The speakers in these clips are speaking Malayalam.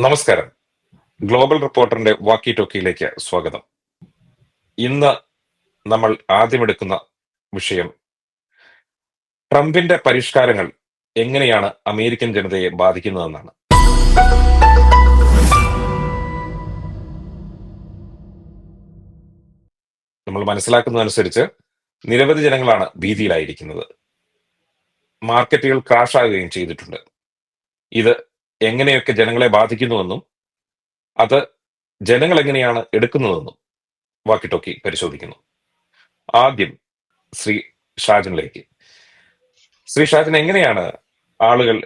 നമസ്കാരം. ഗ്ലോബൽ റിപ്പോർട്ടറിന്റെ വാക്കി ടോക്കിയിലേക്ക് സ്വാഗതം. ഇന്ന് നമ്മൾ ആദ്യമെടുക്കുന്ന വിഷയം ട്രംപിന്റെ പരിഷ്കാരങ്ങൾ എങ്ങനെയാണ് അമേരിക്കൻ ജനതയെ ബാധിക്കുന്നതെന്നാണ്. നമ്മൾ മനസ്സിലാക്കുന്നതനുസരിച്ച് നിരവധി ജനങ്ങളാണ് ഭീതിയിലായിരിക്കുന്നത്. മാർക്കറ്റുകൾ ക്രാഷ് ആകുകയും ചെയ്തിട്ടുണ്ട്. ഇത് എങ്ങനെയൊക്കെ ജനങ്ങളെ ബാധിക്കുന്നുവെന്നും അത് ജനങ്ങൾ എങ്ങനെയാണ് എടുക്കുന്നതെന്നും വാക്കി ടോക്കി പരിശോധിക്കുന്നു. ആദ്യം ശ്രീ ഷാജനിലേക്ക്. ശ്രീ ഷാജൻ, എങ്ങനെയാണ് ആളുകൾ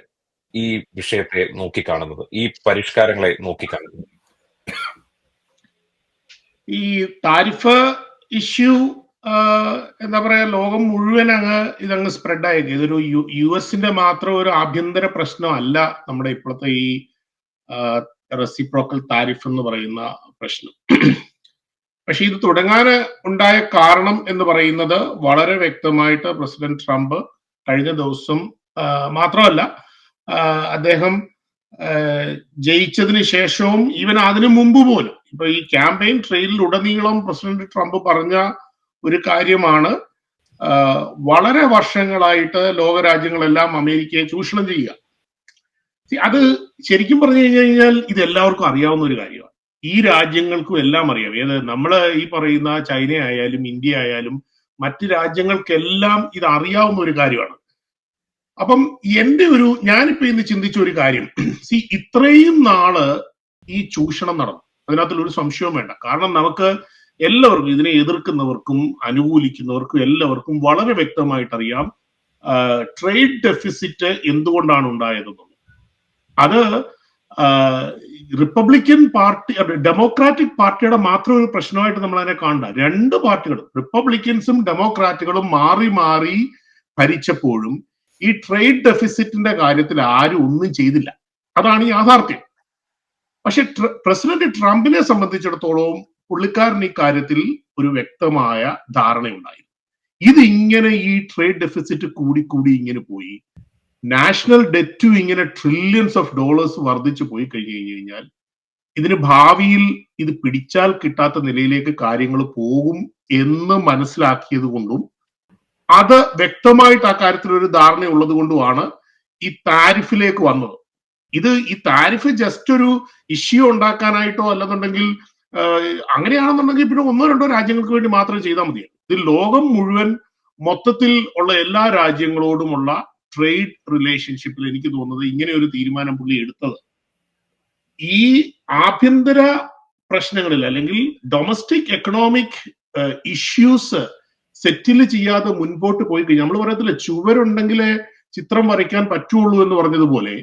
ഈ വിഷയത്തെ നോക്കിക്കാണുന്നത്, ഈ പരിഷ്കാരങ്ങളെ നോക്കിക്കാണുന്നത്? ഈ താരിഫ് ഇഷ്യൂ എന്താ പറയാ, ലോകം മുഴുവൻ ഇതങ്ങ് സ്പ്രെഡ് ആയിരിക്കും. ഇതൊരു യു എസിന്റെ മാത്രം ഒരു ആഭ്യന്തര പ്രശ്നമല്ല നമ്മുടെ ഇപ്പോഴത്തെ ഈ റെസിപ്രോക്കൽ താരിഫ് എന്ന് പറയുന്ന പ്രശ്നം. പക്ഷെ ഇത് തുടങ്ങാൻ ഉണ്ടായ കാരണം എന്ന് പറയുന്നത് വളരെ വ്യക്തമായിട്ട് പ്രസിഡന്റ് ട്രംപ് കഴിഞ്ഞ ദിവസം മാത്രമല്ല, അദ്ദേഹം ജയിച്ചതിന് ശേഷവും ഈവൻ അതിനു മുമ്പ് പോലും ഇപ്പൊ ഈ ക്യാമ്പയിൻ ട്രെയിലിൽ ഉടനീളം പ്രസിഡന്റ് ട്രംപ് പറഞ്ഞ ഒരു കാര്യമാണ്, വളരെ വർഷങ്ങളായിട്ട് ലോകരാജ്യങ്ങളെല്ലാം അമേരിക്കയെ ചൂഷണം ചെയ്യുക. അത് ശരിക്കും പറഞ്ഞു കഴിഞ്ഞാൽ ഇത് എല്ലാവർക്കും അറിയാവുന്ന ഒരു കാര്യമാണ്. ഈ രാജ്യങ്ങൾക്കും എല്ലാം അറിയാം. ഏത് നമ്മള് ഈ പറയുന്ന ചൈന ആയാലും ഇന്ത്യ ആയാലും മറ്റ് രാജ്യങ്ങൾക്കെല്ലാം ഇത് അറിയാവുന്ന ഒരു കാര്യമാണ്. അപ്പം ഞാനിപ്പോ ഇന്ന് ചിന്തിച്ച ഒരു കാര്യം, ഇത്രയും നാള് ഈ ചൂഷണം നടന്നു, അതിനകത്തിൽ ഒരു സംശയവും വേണ്ട. കാരണം നമുക്ക് എല്ലാവർക്കും, ഇതിനെ എതിർക്കുന്നവർക്കും അനുകൂലിക്കുന്നവർക്കും എല്ലാവർക്കും വളരെ വ്യക്തമായിട്ട് അറിയാം ട്രേഡ് ഡെഫിസിറ്റ് എന്തുകൊണ്ടാണ് ഉണ്ടായതെന്നുള്ളത്. അത് റിപ്പബ്ലിക്കൻ പാർട്ടി, ഡെമോക്രാറ്റിക് പാർട്ടിയുടെ മാത്രം ഒരു പ്രശ്നമായിട്ട് നമ്മൾ അതിനെ കാണണ്ട. രണ്ട് പാർട്ടികളും, റിപ്പബ്ലിക്കൻസും ഡെമോക്രാറ്റുകളും മാറി മാറി ഭരിച്ചപ്പോഴും ഈ ട്രേഡ് ഡെഫിസിറ്റിന്റെ കാര്യത്തിൽ ആരും ഒന്നും ചെയ്തില്ല. അതാണ് യാഥാർത്ഥ്യം. പക്ഷെ പ്രസിഡന്റ് ട്രംപിനെ സംബന്ധിച്ചിടത്തോളം പുള്ളിക്കാരൻ ഈ കാര്യത്തിൽ ഒരു വ്യക്തമായ ധാരണയുണ്ടായി. ഇതിങ്ങനെ ഈ ട്രേഡ് ഡെഫിസിറ്റ് കൂടി ഇങ്ങനെ പോയി, നാഷണൽ ഡെറ്റും ഇങ്ങനെ ട്രില്യൺസ് ഓഫ് ഡോളേഴ്സ് വർദ്ധിച്ചു പോയി കഴിഞ്ഞാൽ ഇതിന് ഭാവിയിൽ ഇത് പിടിച്ചാൽ കിട്ടാത്ത നിലയിലേക്ക് കാര്യങ്ങൾ പോകും എന്ന് മനസ്സിലാക്കിയത് കൊണ്ടും അത് വ്യക്തമായിട്ട് ആ കാര്യത്തിൽ ഒരു ധാരണയുള്ളത് കൊണ്ടുമാണ് ഈ താരിഫിലേക്ക് വന്നത്. ഈ താരിഫ് ജസ്റ്റ് ഒരു ഇഷ്യൂ ഉണ്ടാക്കാനായിട്ടോ അല്ലെന്നുണ്ടെങ്കിൽ അങ്ങനെയാണെന്നുണ്ടെങ്കിൽ പിന്നെ ഒന്നോ രണ്ടോ രാജ്യങ്ങൾക്ക് വേണ്ടി മാത്രം ചെയ്താൽ മതിയാണ്. ഇത് ലോകം മുഴുവൻ മൊത്തത്തിൽ ഉള്ള എല്ലാ രാജ്യങ്ങളോടുമുള്ള ട്രേഡ് റിലേഷൻഷിപ്പിൽ എനിക്ക് തോന്നുന്നത് ഇങ്ങനെ ഒരു തീരുമാനം പുള്ളി എടുത്തത് ഈ ആഭ്യന്തര പ്രശ്നങ്ങളിൽ അല്ലെങ്കിൽ ഡൊമസ്റ്റിക് എക്കണോമിക് ഇഷ്യൂസ് സെറ്റിൽ ചെയ്യാതെ മുൻപോട്ട് പോയി കഴിഞ്ഞാൽ, നമ്മൾ പറയത്തില്ല ചുവരുണ്ടെങ്കിലേ ചിത്രം വരയ്ക്കാൻ പറ്റുള്ളൂ എന്ന് പറഞ്ഞതുപോലെ,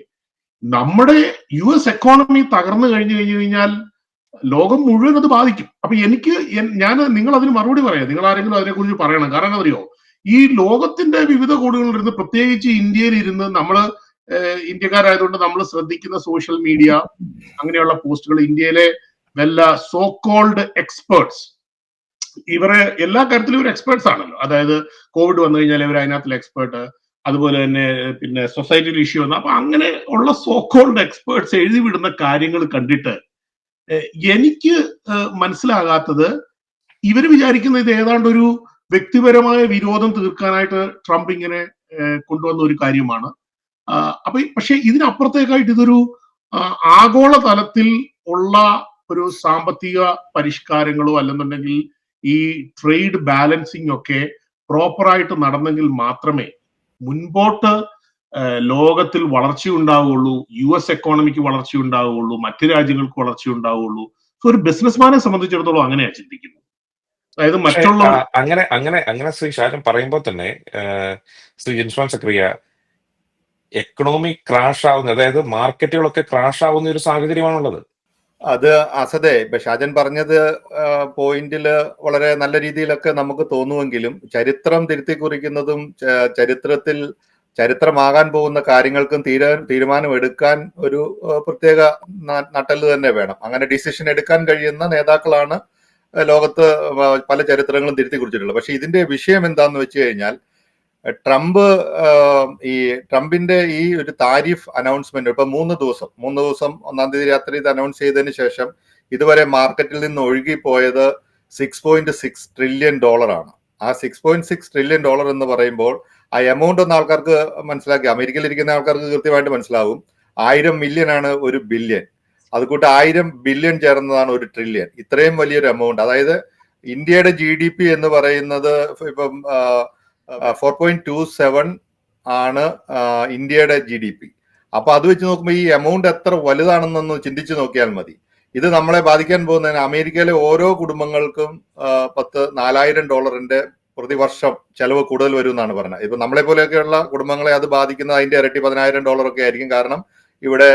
നമ്മുടെ യു എസ് എക്കോണമി തകർന്നു കഴിഞ്ഞാൽ ലോകം മുഴുവൻ അത് ബാധിക്കും. അപ്പൊ നിങ്ങൾ അതിന് മറുപടി പറയാം, നിങ്ങൾ ആരെങ്കിലും അതിനെക്കുറിച്ച് പറയണം. കാരണം അറിയോ, ഈ ലോകത്തിന്റെ വിവിധ കോണുകളിലിരുന്ന്, പ്രത്യേകിച്ച് ഇന്ത്യയിൽ ഇരുന്ന്, നമ്മള് ഇന്ത്യക്കാരായതുകൊണ്ട് നമ്മൾ ശ്രദ്ധിക്കുന്ന സോഷ്യൽ മീഡിയ അങ്ങനെയുള്ള പോസ്റ്റുകൾ, ഇന്ത്യയിലെ വല്ല സോ കോൾഡ് എക്സ്പേർട്സ്, ഇവരെ എല്ലാ കാര്യത്തിലും ഒരു എക്സ്പേർട്സ് ആണല്ലോ. അതായത് കോവിഡ് വന്നു കഴിഞ്ഞാൽ ഇവർ അതിനകത്തുള്ള എക്സ്പേർട്ട്, അതുപോലെ തന്നെ പിന്നെ സൊസൈറ്റിയിൽ ഇഷ്യൂ വന്നു. അപ്പൊ അങ്ങനെ ഉള്ള സോ കോൾഡ് എക്സ്പേർട്സ് എഴുതി വിടുന്ന കാര്യങ്ങൾ കണ്ടിട്ട് എനിക്ക് മനസ്സിലാകാത്തത്, ഇവര് വിചാരിക്കുന്ന ഇത് ഏതാണ്ട് ഒരു വ്യക്തിപരമായ വിരോധം തീർക്കാനായിട്ട് ട്രംപ് ഇങ്ങനെ കൊണ്ടുവന്ന ഒരു കാര്യമാണ്. പക്ഷെ ഇതിനപ്പുറത്തേക്കായിട്ട് ഇതൊരു ആഗോള തലത്തിൽ ഉള്ള ഒരു സാമ്പത്തിക പരിഷ്കാരങ്ങളോ അല്ലെന്നുണ്ടെങ്കിൽ ഈ ട്രേഡ് ബാലൻസിങ് ഒക്കെ പ്രോപ്പറായിട്ട് നടന്നെങ്കിൽ മാത്രമേ മുൻപോട്ട് ലോകത്തിൽ വളർച്ചയുണ്ടാവുകയുള്ളൂ, യു എസ് എക്കോണമിക്ക് വളർച്ചയുണ്ടാവുകയുള്ളൂ, മറ്റു രാജ്യങ്ങൾക്ക് വളർച്ചയുണ്ടാവുകയുള്ളൂ. സോ ഒരു ബിസിനസ്മാനെ സംബന്ധിച്ചിടത്തോളം അങ്ങനെയാ ചിന്തിക്കുന്നത്. അതായത് മറ്റുള്ള അങ്ങനെ ശ്രീ ഷാജൻ പറയുമ്പോൾ തന്നെ ശ്രീ ജിൻസ്വാൻ സക്രിയ, എക്കണോമിക് ക്രാഷ് ആവുന്ന, അതായത് മാർക്കറ്റുകളൊക്കെ ക്രാഷ് ആവുന്ന ഒരു സാഹചര്യമാണുള്ളത്. അത് അസതെ ഇപ്പൊ ഷാജൻ പറഞ്ഞത് പോയിന്റില് വളരെ നല്ല രീതിയിലൊക്കെ നമുക്ക് തോന്നുമെങ്കിലും, ചരിത്രം തിരുത്തി കുറിക്കുന്നതും ചരിത്രമാകാൻ പോകുന്ന കാര്യങ്ങൾക്കും തീരുമാനം എടുക്കാൻ ഒരു പ്രത്യേക നട്ടല് തന്നെ വേണം. അങ്ങനെ ഡിസിഷൻ എടുക്കാൻ കഴിയുന്ന നേതാക്കളാണ് ലോകത്ത് പല ചരിത്രങ്ങളും തിരുത്തി കുറിച്ചിട്ടുള്ളത്. പക്ഷെ ഇതിന്റെ വിഷയം എന്താന്ന് വെച്ച് കഴിഞ്ഞാൽ, ട്രംപ് ഈ ട്രംപിന്റെ ഈ ഒരു താരിഫ് അനൗൺസ്മെന്റ് ഇപ്പൊ 3 ദിവസം 1-ാം തീയതി രാത്രി ഇത് അനൗൺസ് ചെയ്തതിന് ശേഷം ഇതുവരെ മാർക്കറ്റിൽ നിന്ന് ഒഴുകിപ്പോയത് $6.6 ട്രില്യൺ ആണ്. ആ $6.6 ട്രില്യൺ എന്ന് പറയുമ്പോൾ ആ എമൗണ്ട് ഒന്ന് ആൾക്കാർക്ക് മനസ്സിലാക്കി, അമേരിക്കയിൽ ഇരിക്കുന്ന ആൾക്കാർക്ക് കൃത്യമായിട്ട് മനസ്സിലാവും. 1000 മില്യൺ ആണ് ഒരു ബില്യൺ, അതുകൂട്ട് 1000 ബില്യൺ ചേർന്നതാണ് ഒരു ട്രില്യൺ. ഇത്രയും വലിയൊരു എമൗണ്ട്. അതായത് ഇന്ത്യയുടെ GDP എന്ന് പറയുന്നത് ഇപ്പം 4.27 ആണ് ഇന്ത്യയുടെ GDP. അപ്പൊ അത് വെച്ച് നോക്കുമ്പോൾ ഈ എമൗണ്ട് എത്ര വലുതാണെന്നൊന്ന് ചിന്തിച്ചു നോക്കിയാൽ മതി. ഇത് നമ്മളെ ബാധിക്കാൻ പോകുന്നതിന് അമേരിക്കയിലെ ഓരോ കുടുംബങ്ങൾക്കും $4,000 പ്രതിവർഷം ചെലവ് കൂടുതൽ വരും എന്നാണ് പറഞ്ഞത്. ഇപ്പൊ നമ്മളെ പോലെയൊക്കെയുള്ള കുടുംബങ്ങളെ അത് ബാധിക്കുന്നത് അതിന്റെ ഇരട്ടി $10,000 ഒക്കെ ആയിരിക്കും. കാരണം ഇവിടെ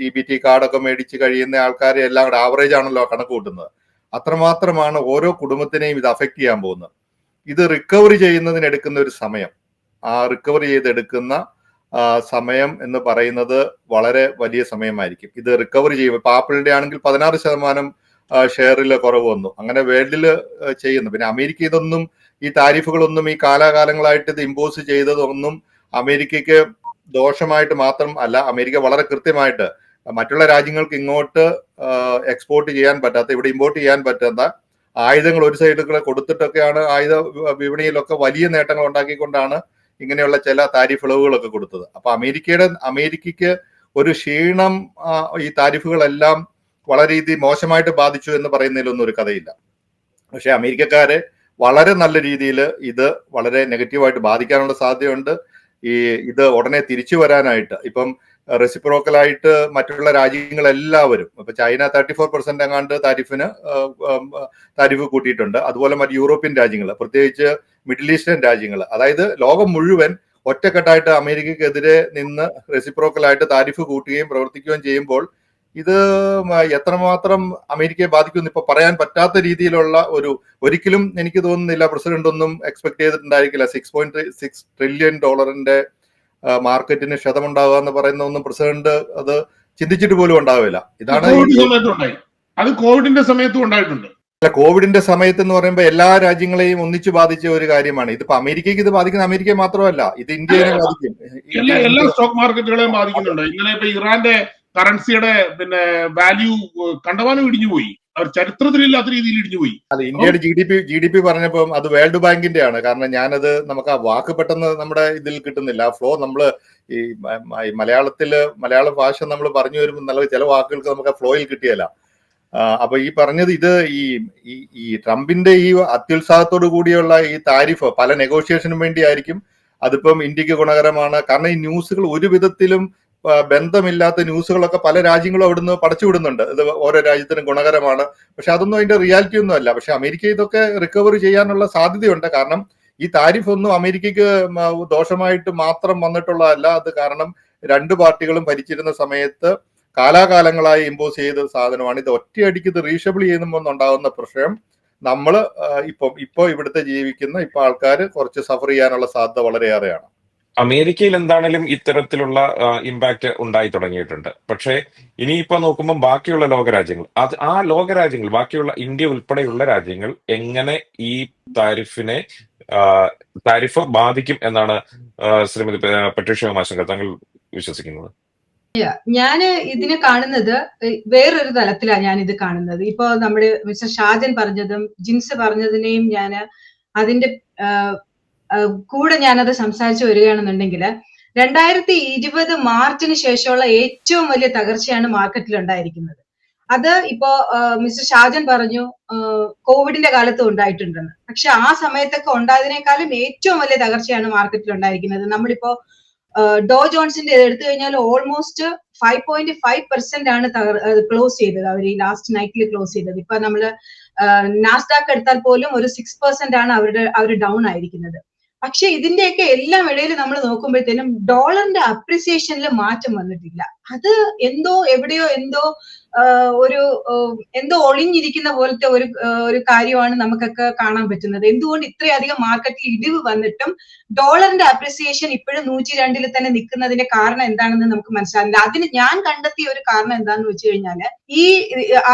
EBT കാർഡൊക്കെ മേടിച്ച് കഴിയുന്ന ആൾക്കാരെ എല്ലാം കൂടെ ആവറേജ് ആണല്ലോ കണക്ക് കൂട്ടുന്നത്. അത്രമാത്രമാണ് ഓരോ കുടുംബത്തിനെയും ഇത് അഫക്ട് ചെയ്യാൻ പോകുന്നത്. ഇത് റിക്കവറി ചെയ്യുന്നതിന് എടുക്കുന്ന ഒരു സമയം, ആ റിക്കവറി ചെയ്തെടുക്കുന്ന സമയം എന്ന് പറയുന്നത് വളരെ വലിയ സമയമായിരിക്കും. ഇത് റിക്കവറി ചെയ്യും. ഇപ്പൊ ആപ്പിളിന്റെ ആണെങ്കിൽ 16% ഷെയറിൽ കുറവ് വന്നു. അങ്ങനെ വേൾഡില് ചെയ്യുന്നു. പിന്നെ അമേരിക്ക ഇതൊന്നും ഈ താരിഫുകളൊന്നും ഈ കാലാകാലങ്ങളായിട്ട് ഇത് ഇമ്പോസ് ചെയ്തതൊന്നും അമേരിക്കയ്ക്ക് ദോഷമായിട്ട് മാത്രം അല്ല. അമേരിക്ക വളരെ കൃത്യമായിട്ട് മറ്റുള്ള രാജ്യങ്ങൾക്ക് ഇങ്ങോട്ട് എക്സ്പോർട്ട് ചെയ്യാൻ പറ്റാത്ത, ഇവിടെ ഇമ്പോർട്ട് ചെയ്യാൻ പറ്റാത്ത ആയുധങ്ങൾ ഒരു സൈഡിൽ കൊടുത്തിട്ടൊക്കെയാണ് ആയുധ വിപണിയിലൊക്കെ വലിയ നേട്ടങ്ങൾ ഉണ്ടാക്കിക്കൊണ്ടാണ് ഇങ്ങനെയുള്ള ചില താരിഫ് ഇളവുകളൊക്കെ കൊടുത്തത്. അപ്പൊ അമേരിക്കയ്ക്ക് ഒരു ക്ഷീണം ഈ താരിഫുകളെല്ലാം വളരെ മോശമായിട്ട് ബാധിച്ചു എന്ന് പറയുന്നതിലൊന്നും ഒരു കഥയില്ല. പക്ഷെ അമേരിക്കക്കാരെ വളരെ നല്ല രീതിയിൽ ഇത് വളരെ നെഗറ്റീവായിട്ട് ബാധിക്കാനുള്ള സാധ്യതയുണ്ട്. ഇത് ഉടനെ തിരിച്ചു വരാനായിട്ട് ഇപ്പം റെസിപ്രോക്കലായിട്ട് മറ്റുള്ള രാജ്യങ്ങളെല്ലാവരും, ഇപ്പൊ ചൈന 34% എങ്ങാണ്ട് താരിഫ് കൂട്ടിയിട്ടുണ്ട്. അതുപോലെ മറ്റ് യൂറോപ്യൻ രാജ്യങ്ങൾ, പ്രത്യേകിച്ച് മിഡിൽ ഈസ്റ്റേൺ രാജ്യങ്ങൾ, അതായത് ലോകം മുഴുവൻ ഒറ്റക്കെട്ടായിട്ട് അമേരിക്കക്കെതിരെ നിന്ന് റെസിപ്രോക്കലായിട്ട് താരിഫ് കൂട്ടുകയും പ്രവർത്തിക്കുകയും ചെയ്യുമ്പോൾ ഇത് എത്രമാത്രം അമേരിക്കയെ ബാധിക്കുമെന്ന് ഇപ്പൊ പറയാൻ പറ്റാത്ത രീതിയിലുള്ള ഒരിക്കലും എനിക്ക് തോന്നുന്നില്ല പ്രസിഡന്റ് ഒന്നും എക്സ്പെക്ട് ചെയ്തിട്ടുണ്ടായിരിക്കില്ല. $6.6 ട്രില്യൺ മാർക്കറ്റിന് ക്ഷതമുണ്ടാവുക എന്ന് പറയുന്ന ഒന്നും പ്രസിഡന്റ് അത് ചിന്തിച്ചിട്ട് പോലും ഉണ്ടാവില്ല. ഇതാണ് അത് കോവിഡിന്റെ സമയത്തും ഉണ്ടായിട്ടുണ്ട്. അല്ല, കോവിഡിന്റെ സമയത്ത് എന്ന് പറയുമ്പോൾ എല്ലാ രാജ്യങ്ങളെയും ഒന്നിച്ചു ബാധിച്ച ഒരു കാര്യമാണ്. ഇതിപ്പോ അമേരിക്കയ്ക്ക് ഇത് ബാധിക്കുന്ന അമേരിക്കയെ മാത്രമല്ല, ഇത് ഇന്ത്യയെ ബാധിക്കും. എല്ലാ സ്റ്റോക്ക് മാർക്കറ്റുകളെയും ബാധിക്കുന്നുണ്ട്. ഇന്നലെ ഇപ്പൊ ഇറാന്റെ കറൻസിയുടെ വാല്യൂ കണ്ടമാനം ഇടിഞ്ഞുപോയി. അവർ ചരിത്രത്തിലില്ലാത്ത രീതിയിൽ ഇടിഞ്ഞുപോയി. അത് ഇന്ത്യയുടെ GDP പറഞ്ഞപ്പോൾ അത് വേൾഡ് ബാങ്കിന്റെ ആണ്. കാരണം ഞാനത് നമുക്ക് ആ വാക്ക് പെട്ടെന്ന് നമ്മുടെ ഇതിൽ കിട്ടുന്നില്ല. ആ ഫ്ലോ നമ്മള് ഈ മലയാള ഭാഷ നമ്മൾ പറഞ്ഞു വരുമ്പോൾ നല്ല ചില വാക്കുകൾക്ക് നമുക്ക് ആ ഫ്ലോയിൽ കിട്ടിയല്ല. അപ്പൊ ഈ പറഞ്ഞത് ഇത് ഈ ട്രംപിന്റെ ഈ അത്യുത്സാഹത്തോടു കൂടിയുള്ള ഈ താരിഫ് പല നെഗോഷിയേഷനും വേണ്ടിയായിരിക്കും. അതിപ്പം ഇന്ത്യക്ക് ഗുണകരമാണ്. കാരണം ഈ ന്യൂസുകൾ ഒരു വിധത്തിലും ബന്ധമില്ലാത്ത ന്യൂസുകളൊക്കെ പല രാജ്യങ്ങളും അവിടുന്ന് പടച്ചു വിടുന്നുണ്ട്. ഇത് ഓരോ രാജ്യത്തിനും ഗുണകരമാണ്. പക്ഷെ അതൊന്നും അതിന്റെ റിയാലിറ്റി ഒന്നും അല്ല. പക്ഷെ അമേരിക്ക ഇതൊക്കെ റിക്കവറി ചെയ്യാനുള്ള സാധ്യതയുണ്ട്. കാരണം ഈ താരിഫ് ഒന്നും അമേരിക്കയ്ക്ക് ദോഷമായിട്ട് മാത്രം വന്നിട്ടുള്ളതല്ല. അത് കാരണം രണ്ട് പാർട്ടികളും ഭരിച്ചിരുന്ന സമയത്ത് കാലാകാലങ്ങളായി ഇമ്പോസ് ചെയ്ത സാധനമാണ്. ഇത് ഒറ്റയടിക്ക് ഇത് റീഷബിൾ ചെയ്യുമ്പോൾ ഉണ്ടാകുന്ന പ്രശ്നം നമ്മള് ഇപ്പൊ ഇവിടുത്തെ ജീവിക്കുന്ന ആൾക്കാർ കുറച്ച് സഫർ ചെയ്യാനുള്ള സാധ്യത വളരെയേറെയാണ്. അമേരിക്കയിൽ എന്താണേലും ഇത്തരത്തിലുള്ള ഇമ്പാക്ട് ഉണ്ടായി തുടങ്ങിയിട്ടുണ്ട്. പക്ഷേ ഇനിയിപ്പോ നോക്കുമ്പോൾ ബാക്കിയുള്ള ലോകരാജ്യങ്ങൾ, ആ ലോകരാജ്യങ്ങൾ, ബാക്കിയുള്ള ഇന്ത്യ ഉൾപ്പെടെയുള്ള രാജ്യങ്ങൾ എങ്ങനെ ഈ താരിഫ് ബാധിക്കും എന്നാണ് ശ്രീമതി പട്രീഷ്യ ഉമാശങ്കർ താങ്കൾ വിശ്വസിക്കുന്നത്? ഞാൻ ഇതിനെ കാണുന്നത് വേറൊരു തലത്തിലാണ്. ഞാൻ ഇത് കാണുന്നത് ഇപ്പോ നമ്മുടെ മിസ്റ്റർ ഷാജൻ പറഞ്ഞതും ജിൻസ് പറഞ്ഞതിനെയും ഞാൻ അതിന്റെ കൂടെ ഞാനത് സംസാരിച്ചു വരികയാണെന്നുണ്ടെങ്കിൽ 2020 മാർച്ചിന് ശേഷമുള്ള ഏറ്റവും വലിയ തകർച്ചയാണ് മാർക്കറ്റിൽ ഉണ്ടായിരിക്കുന്നത്. അത് ഇപ്പോ മിസ്റ്റർ ഷാജൻ പറഞ്ഞു കോവിഡിന്റെ കാലത്ത് ഉണ്ടായിട്ടുണ്ടെന്ന്. പക്ഷെ ആ സമയത്തൊക്കെ ഉണ്ടായതിനേക്കാളും ഏറ്റവും വലിയ തകർച്ചയാണ് മാർക്കറ്റിൽ ഉണ്ടായിരിക്കുന്നത്. നമ്മളിപ്പോ ഡോ ജോൺസിന്റെ എടുത്തു കഴിഞ്ഞാൽ ഓൾമോസ്റ്റ് 5.5% ആണ് ക്ലോസ് ചെയ്തത്. അവർ ഈ ലാസ്റ്റ് നൈറ്റിൽ ക്ലോസ് ചെയ്തത്. ഇപ്പൊ നമ്മള് നാസ്ഡാക്ക് എടുത്താൽ പോലും ഒരു 6% ആണ് അവർ ഡൗൺ ആയിരിക്കുന്നത്. പക്ഷെ ഇതിന്റെയൊക്കെ എല്ലാം ഇടയിൽ നമ്മൾ നോക്കുമ്പോഴത്തേനും ഡോളറിന്റെ അപ്രിസിയേഷനിൽ മാറ്റം വന്നിട്ടില്ല. അത് എവിടെയോ ഒരു എന്തോ ഒളിഞ്ഞിരിക്കുന്ന പോലത്തെ ഒരു കാര്യമാണ് നമുക്കൊക്കെ കാണാൻ പറ്റുന്നത്. എന്തുകൊണ്ട് ഇത്രയധികം മാർക്കറ്റിൽ ഇടിവ് വന്നിട്ടും ഡോളറിന്റെ അപ്രിസിയേഷൻ ഇപ്പോഴും 102 തന്നെ നിൽക്കുന്നതിന്റെ കാരണം എന്താണെന്ന് നമുക്ക് മനസ്സിലാകുന്നില്ല. അതിന് ഞാൻ കണ്ടെത്തിയ ഒരു കാരണം എന്താണെന്ന് വെച്ച് കഴിഞ്ഞാല്, ഈ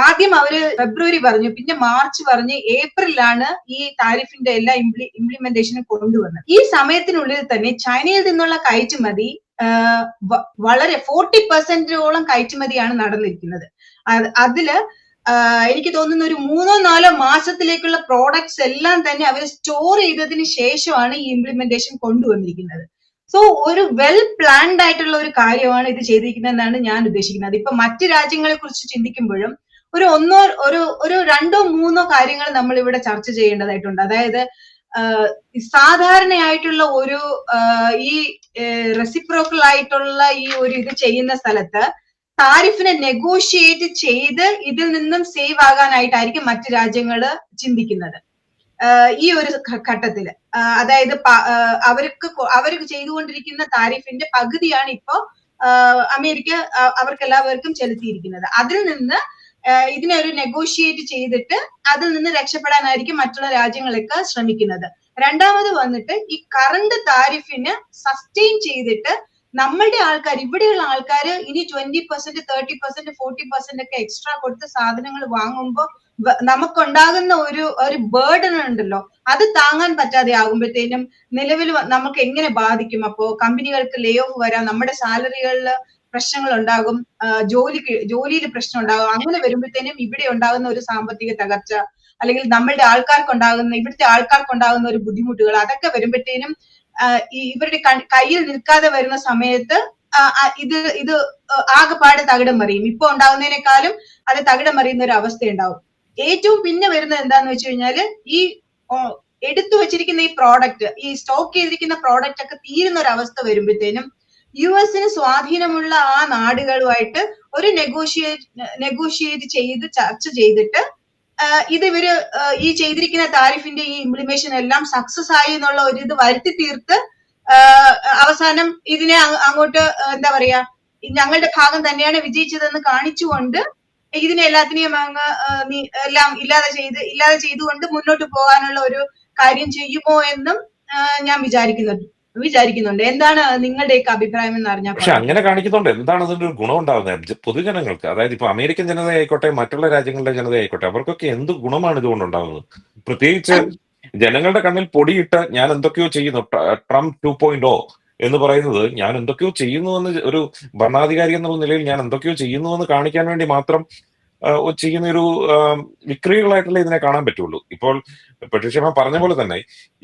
ആദ്യം അവര് ഫെബ്രുവരി പറഞ്ഞു, പിന്നെ മാർച്ച് പറഞ്ഞ് ഏപ്രിലാണ് ഈ താരിഫിന്റെ എല്ലാ ഇംപ്ലിമെന്റേഷനും കൊണ്ടുവന്നത്. ഈ സമയത്തിനുള്ളിൽ തന്നെ ചൈനയിൽ നിന്നുള്ള കയറ്റുമതി വളരെ 40%ഓളം കയറ്റുമതിയാണ് നടന്നിരിക്കുന്നത്. അതില് എനിക്ക് തോന്നുന്ന ഒരു 3-4 മാസത്തിലേക്കുള്ള പ്രോഡക്ട്സ് എല്ലാം തന്നെ അവർ സ്റ്റോർ ചെയ്തതിന് ശേഷമാണ് ഈ ഇംപ്ലിമെന്റേഷൻ കൊണ്ടുവന്നിരിക്കുന്നത്. സോ ഒരു വെൽ പ്ലാൻഡ് ആയിട്ടുള്ള ഒരു കാര്യമാണ് ഇത് ചെയ്തിരിക്കുന്നതെന്നാണ് ഞാൻ ഉദ്ദേശിക്കുന്നത്. ഇപ്പൊ മറ്റു രാജ്യങ്ങളെ കുറിച്ച് ചിന്തിക്കുമ്പോഴും ഒരു 2-3 കാര്യങ്ങൾ നമ്മൾ ഇവിടെ ചർച്ച ചെയ്യേണ്ടതായിട്ടുണ്ട്. അതായത് സാധാരണയായിട്ടുള്ള ഒരു ഈ റെസിപ്രോക്കൽ ആയിട്ടുള്ള ഈ ഒരു ഇത് ചെയ്യുന്ന സ്ഥലത്ത് താരിഫിനെ നെഗോഷിയേറ്റ് ചെയ്ത് ഇതിൽ നിന്നും സേവ് ആകാനായിട്ടായിരിക്കും മറ്റു രാജ്യങ്ങള് ചിന്തിക്കുന്നത് ഈ ഒരു ഘട്ടത്തില്. അതായത് അവർക്ക് ചെയ്തുകൊണ്ടിരിക്കുന്ന താരിഫിന്റെ പകുതിയാണ് ഇപ്പോ അമേരിക്ക അവർക്കെല്ലാവർക്കും ചെലുത്തിയിരിക്കുന്നത്. അതിൽ നിന്ന് ഇതിനെ ഒരു നെഗോഷിയേറ്റ് ചെയ്തിട്ട് അതിൽ നിന്ന് രക്ഷപ്പെടാനായിരിക്കും മറ്റുള്ള രാജ്യങ്ങളൊക്കെ ശ്രമിക്കുന്നത്. രണ്ടാമത് വന്നിട്ട് ഈ കറണ്ട് താരിഫിന് സസ്റ്റെയിൻ ചെയ്തിട്ട് നമ്മളുടെ ആൾക്കാർ, ഇവിടെയുള്ള ആൾക്കാർ ഇനി 20%, 30%, 40% ഒക്കെ എക്സ്ട്രാ കൊടുത്ത് സാധനങ്ങൾ വാങ്ങുമ്പോൾ നമുക്കുണ്ടാകുന്ന ഒരു ബേർഡൻ ഉണ്ടല്ലോ, അത് താങ്ങാൻ പറ്റാതെ ആകുമ്പോഴത്തേനും നിലവിൽ നമുക്ക് എങ്ങനെ ബാധിക്കും? അപ്പോ കമ്പനികൾക്ക് ലേ ഓഫ് വരാം, നമ്മുടെ സാലറികളിൽ പ്രശ്നങ്ങൾ ഉണ്ടാകും, ജോലിയിൽ പ്രശ്നം ഉണ്ടാകും. അങ്ങനെ വരുമ്പോഴത്തേനും ഇവിടെ ഉണ്ടാകുന്ന ഒരു സാമ്പത്തിക തകർച്ച, അല്ലെങ്കിൽ നമ്മളുടെ ഇവിടുത്തെ ആൾക്കാർക്കുണ്ടാകുന്ന ഒരു ബുദ്ധിമുട്ടുകൾ, അതൊക്കെ വരുമ്പോഴത്തേനും ഇവരുടെ കയ്യിൽ നിൽക്കാതെ വരുന്ന സമയത്ത് ഇത് ആകെപ്പാട് തകിടം മറിയും. ഇപ്പൊ ഉണ്ടാകുന്നതിനേക്കാളും അത് തകിടം മറിയുന്ന ഒരു അവസ്ഥ ഉണ്ടാവും. ഏറ്റവും പിന്നെ വരുന്നത് എന്താന്ന് വെച്ച് കഴിഞ്ഞാല്, ഈ എടുത്തു വെച്ചിരിക്കുന്ന ഈ പ്രോഡക്റ്റ്, ഈ സ്റ്റോക്ക് ചെയ്തിരിക്കുന്ന പ്രോഡക്റ്റ് ഒക്കെ തീരുന്ന ഒരു അവസ്ഥ വരുമ്പോഴത്തേനും യുഎസിന് സ്വാധീനമുള്ള ആ നാടുകളുമായിട്ട് ഒരു നെഗോഷിയേറ്റ് ചെയ്ത് ചർച്ച ചെയ്തിട്ട് ഇവര് ഈ ചെയ്തിരിക്കുന്ന താരിഫിന്റെ ഈ ഇംപ്ലിമേഷൻ എല്ലാം സക്സസ് ആയി എന്നുള്ള ഒരു ഇത് വരുത്തി തീർത്ത് അവസാനം ഇതിനെ അങ്ങോട്ട് എന്താ പറയാ, ഞങ്ങളുടെ ഭാഗം തന്നെയാണ് വിജയിച്ചതെന്ന് കാണിച്ചുകൊണ്ട് ഇതിനെ എല്ലാത്തിനെയും എല്ലാം ഇല്ലാതെ ചെയ്തുകൊണ്ട് മുന്നോട്ട് പോകാനുള്ള ഒരു കാര്യം ചെയ്യുമോ എന്നും ഞാൻ വിചാരിക്കുന്നുണ്ട്. എന്താണ് നിങ്ങളുടെയൊക്കെ അഭിപ്രായം എന്ന് അറിഞ്ഞാൽ? പക്ഷെ അങ്ങനെ കാണിക്കുന്നുണ്ട് എന്താണ് അതിന്റെ ഒരു ഗുണം ഉണ്ടാകുന്നത് പൊതുജനങ്ങൾക്ക്? അതായത് ഇപ്പൊ അമേരിക്കൻ ജനത ആയിക്കോട്ടെ, മറ്റുള്ള രാജ്യങ്ങളുടെ ജനത ആയിക്കോട്ടെ, അവർക്കൊക്കെ എന്ത് ഗുണമാണ് ഇതുകൊണ്ട് ഉണ്ടാകുന്നത്? പ്രത്യേകിച്ച് ജനങ്ങളുടെ കണ്ണിൽ പൊടിയിട്ട് ഞാൻ എന്തൊക്കെയോ ചെയ്യുന്നു, ട്രംപ് 2.0 എന്ന് പറയുന്നത് ഞാൻ എന്തൊക്കെയോ ചെയ്യുന്നുവെന്ന്, ഒരു ഭരണാധികാരി എന്നുള്ള നിലയിൽ ഞാൻ എന്തൊക്കെയോ ചെയ്യുന്നുവെന്ന് കാണിക്കാൻ വേണ്ടി മാത്രം ചെയ്യുന്ന ഒരു വിക്രികളായിട്ടുള്ള ഇതിനെ കാണാൻ പറ്റുള്ളൂ. ഇപ്പോൾ പെട്രീഷ്യ പറഞ്ഞ പോലെ തന്നെ